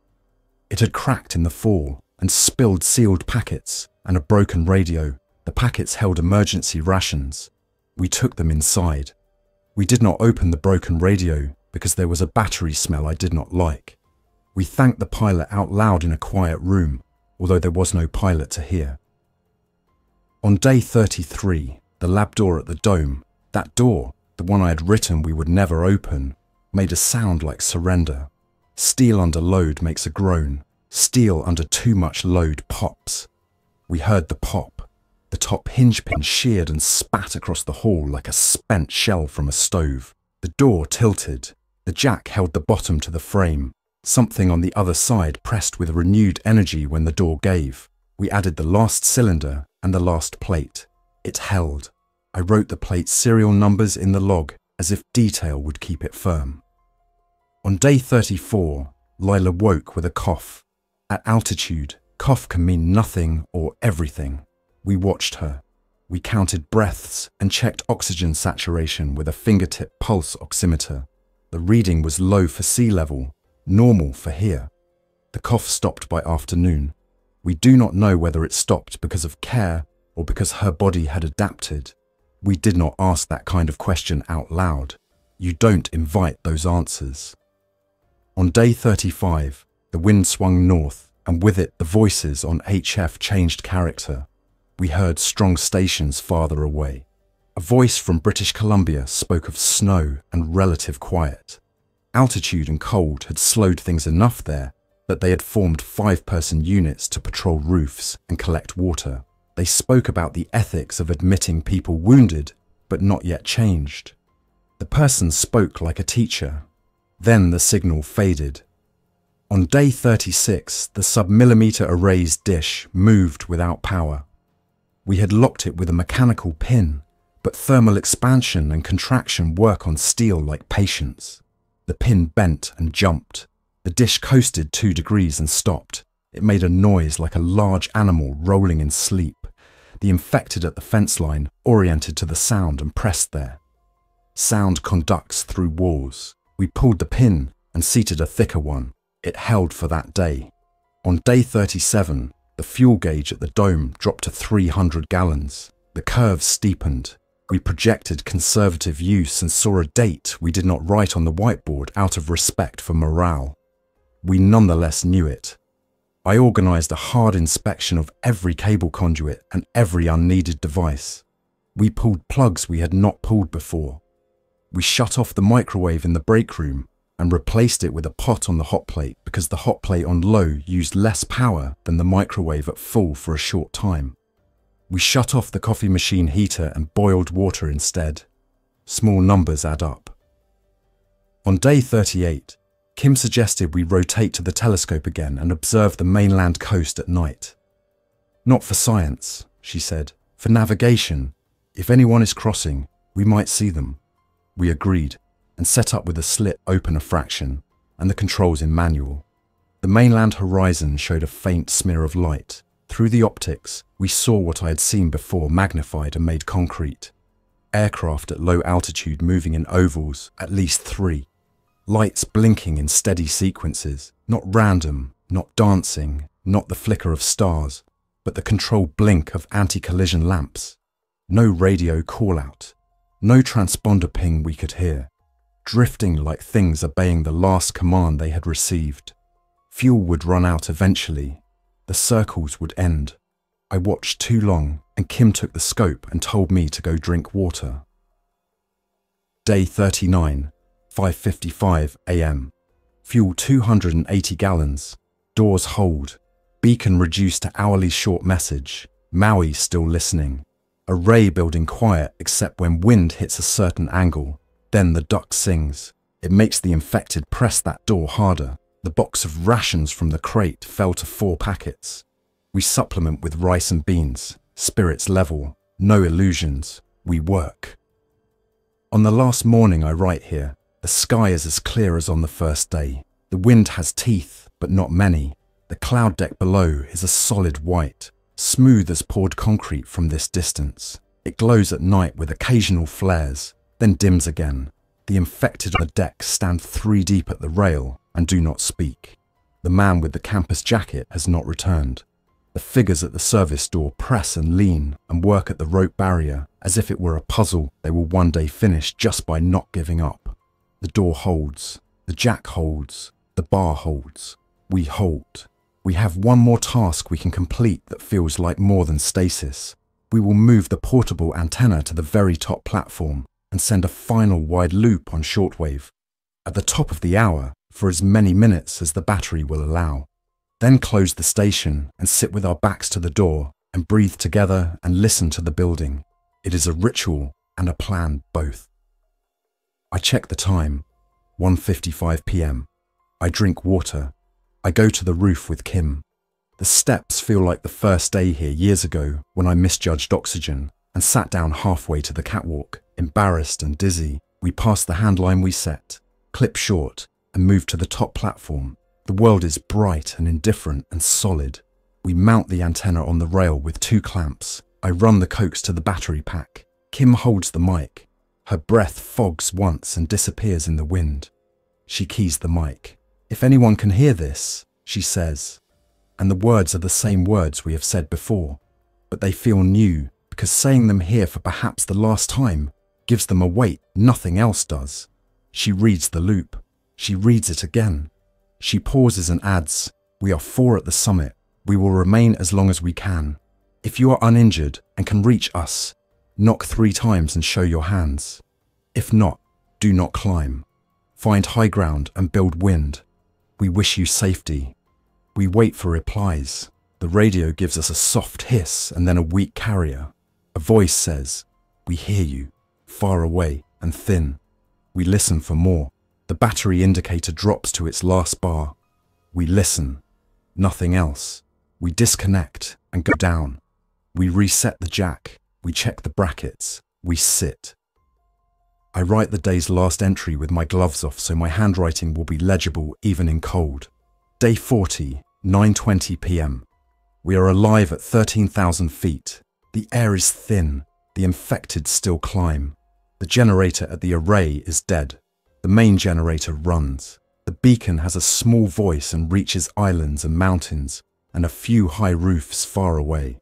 It had cracked in the fall and spilled sealed packets and a broken radio. The packets held emergency rations. We took them inside. We did not open the broken radio because there was a battery smell I did not like. We thanked the pilot out loud in a quiet room, although there was no pilot to hear. On day 33, the lab door at the dome, that door, the one I had written we would never open, made a sound like surrender. Steel under load makes a groan. Steel under too much load pops. We heard the pop. The top hinge pin sheared and spat across the hall like a spent shell from a stove. The door tilted. The jack held the bottom to the frame. Something on the other side pressed with renewed energy when the door gave. We added the last cylinder and the last plate. It held. I wrote the plate's serial numbers in the log as if detail would keep it firm. On day 34, Lila woke with a cough. At altitude, cough can mean nothing or everything. We watched her. We counted breaths and checked oxygen saturation with a fingertip pulse oximeter. The reading was low for sea level, normal for here. The cough stopped by afternoon. We do not know whether it stopped because of care or because her body had adapted. We did not ask that kind of question out loud. You don't invite those answers. On day 35, the wind swung north, and with it the voices on HF changed character. We heard strong stations farther away. A voice from British Columbia spoke of snow and relative quiet. Altitude and cold had slowed things enough there that they had formed 5-person units to patrol roofs and collect water. They spoke about the ethics of admitting people wounded but not yet changed. The person spoke like a teacher. Then the signal faded. On day 36, the sub-millimeter array's dish moved without power. We had locked it with a mechanical pin, but thermal expansion and contraction work on steel like patience. The pin bent and jumped. The dish coasted 2 degrees and stopped. It made a noise like a large animal rolling in sleep. The infected at the fence line oriented to the sound and pressed there. Sound conducts through walls. We pulled the pin and seated a thicker one. It held for that day. On day 37, the fuel gauge at the dome dropped to 300 gallons. The curve steepened. We projected conservative use and saw a date we did not write on the whiteboard out of respect for morale. We nonetheless knew it. I organised a hard inspection of every cable conduit and every unneeded device. We pulled plugs we had not pulled before. We shut off the microwave in the break room and replaced it with a pot on the hot plate because the hot plate on low used less power than the microwave at full for a short time. We shut off the coffee machine heater and boiled water instead. Small numbers add up. On day 38, Kim suggested we rotate to the telescope again and observe the mainland coast at night. Not for science, she said, For navigation, if anyone is crossing, we might see them. We agreed and set up with the slit open a fraction and the controls in manual. The mainland horizon showed a faint smear of light. Through the optics, we saw what I had seen before magnified and made concrete. Aircraft at low altitude moving in ovals, at least 3. Lights blinking in steady sequences, not random, not dancing, not the flicker of stars, but the controlled blink of anti-collision lamps. No radio call-out, no transponder ping we could hear, drifting like things obeying the last command they had received. Fuel would run out eventually. The circles would end. I watched too long, and Kim took the scope and told me to go drink water. Day 39, 5:55 a.m. Fuel 280 gallons. Doors hold. Beacon reduced to hourly short message. Maui still listening. Array building quiet except when wind hits a certain angle. Then the duck sings. It makes the infected press that door harder. The box of rations from the crate fell to 4 packets. We supplement with rice and beans. Spirits level. No illusions. We work. On the last morning I write here, the sky is as clear as on the first day. The wind has teeth, but not many. The cloud deck below is a solid white, smooth as poured concrete from this distance. It glows at night with occasional flares, then dims again. The infected on the deck stand 3 deep at the rail and do not speak. The man with the campus jacket has not returned. The figures at the service door press and lean and work at the rope barrier as if it were a puzzle they will one day finish just by not giving up. The door holds, the jack holds, the bar holds. We hold. We have one more task we can complete that feels like more than stasis. We will move the portable antenna to the very top platform and send a final wide loop on shortwave at the top of the hour for as many minutes as the battery will allow. Then close the station and sit with our backs to the door and breathe together and listen to the building. It is a ritual and a plan both. I check the time, 1:55 p.m. I drink water. I go to the roof with Kim. The steps feel like the first day here years ago when I misjudged oxygen and sat down halfway to the catwalk, embarrassed and dizzy. We pass the handline we set, clip short, and move to the top platform. The world is bright and indifferent and solid. We mount the antenna on the rail with 2 clamps. I run the coax to the battery pack. Kim holds the mic. Her breath fogs once and disappears in the wind. She keys the mic. If anyone can hear this, she says, and the words are the same words we have said before, but they feel new because saying them here for perhaps the last time gives them a weight nothing else does. She reads the loop. She reads it again. She pauses and adds, "We are 4 at the summit. We will remain as long as we can. If you are uninjured and can reach us, knock 3 times and show your hands. If not, do not climb. Find high ground and build wind. We wish you safety." We wait for replies. The radio gives us a soft hiss and then a weak carrier. A voice says, "We hear you," far away and thin. We listen for more. The battery indicator drops to its last bar. We listen. Nothing else. We disconnect and go down. We reset the jack. We check the brackets. We sit. I write the day's last entry with my gloves off so my handwriting will be legible even in cold. Day 40, 9:20 p.m. We are alive at 13,000 feet. The air is thin. The infected still climb. The generator at the array is dead. The main generator runs. The beacon has a small voice and reaches islands and mountains and a few high roofs far away.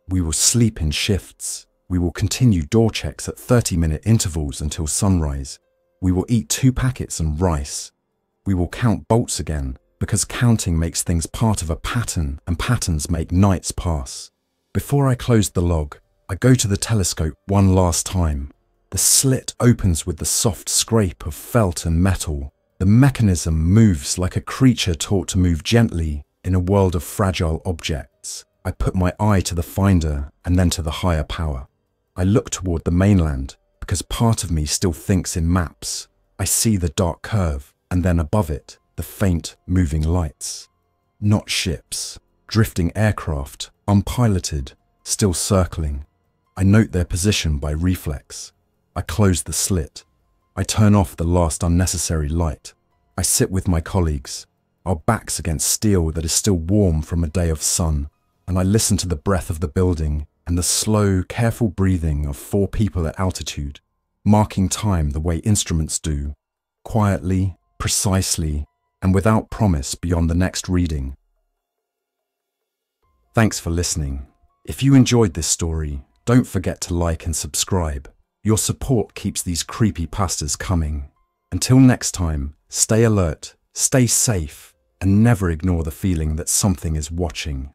We will sleep in shifts. We will continue door checks at 30-minute intervals until sunrise. We will eat 2 packets and rice. We will count bolts again because counting makes things part of a pattern and patterns make nights pass. Before I close the log, I go to the telescope one last time. The slit opens with the soft scrape of felt and metal. The mechanism moves like a creature taught to move gently in a world of fragile objects. I put my eye to the finder and then to the higher power. I look toward the mainland because part of me still thinks in maps. I see the dark curve and then above it, the faint moving lights. Not ships, drifting aircraft, unpiloted, still circling. I note their position by reflex. I close the slit. I turn off the last unnecessary light. I sit with my colleagues, our backs against steel that is still warm from a day of sun, and I listen to the breath of the building and the slow, careful breathing of 4 people at altitude, marking time the way instruments do, quietly, precisely, and without promise beyond the next reading. Thanks for listening. If you enjoyed this story, don't forget to like and subscribe. Your support keeps these creepypastas coming. Until next time, stay alert, stay safe, and never ignore the feeling that something is watching.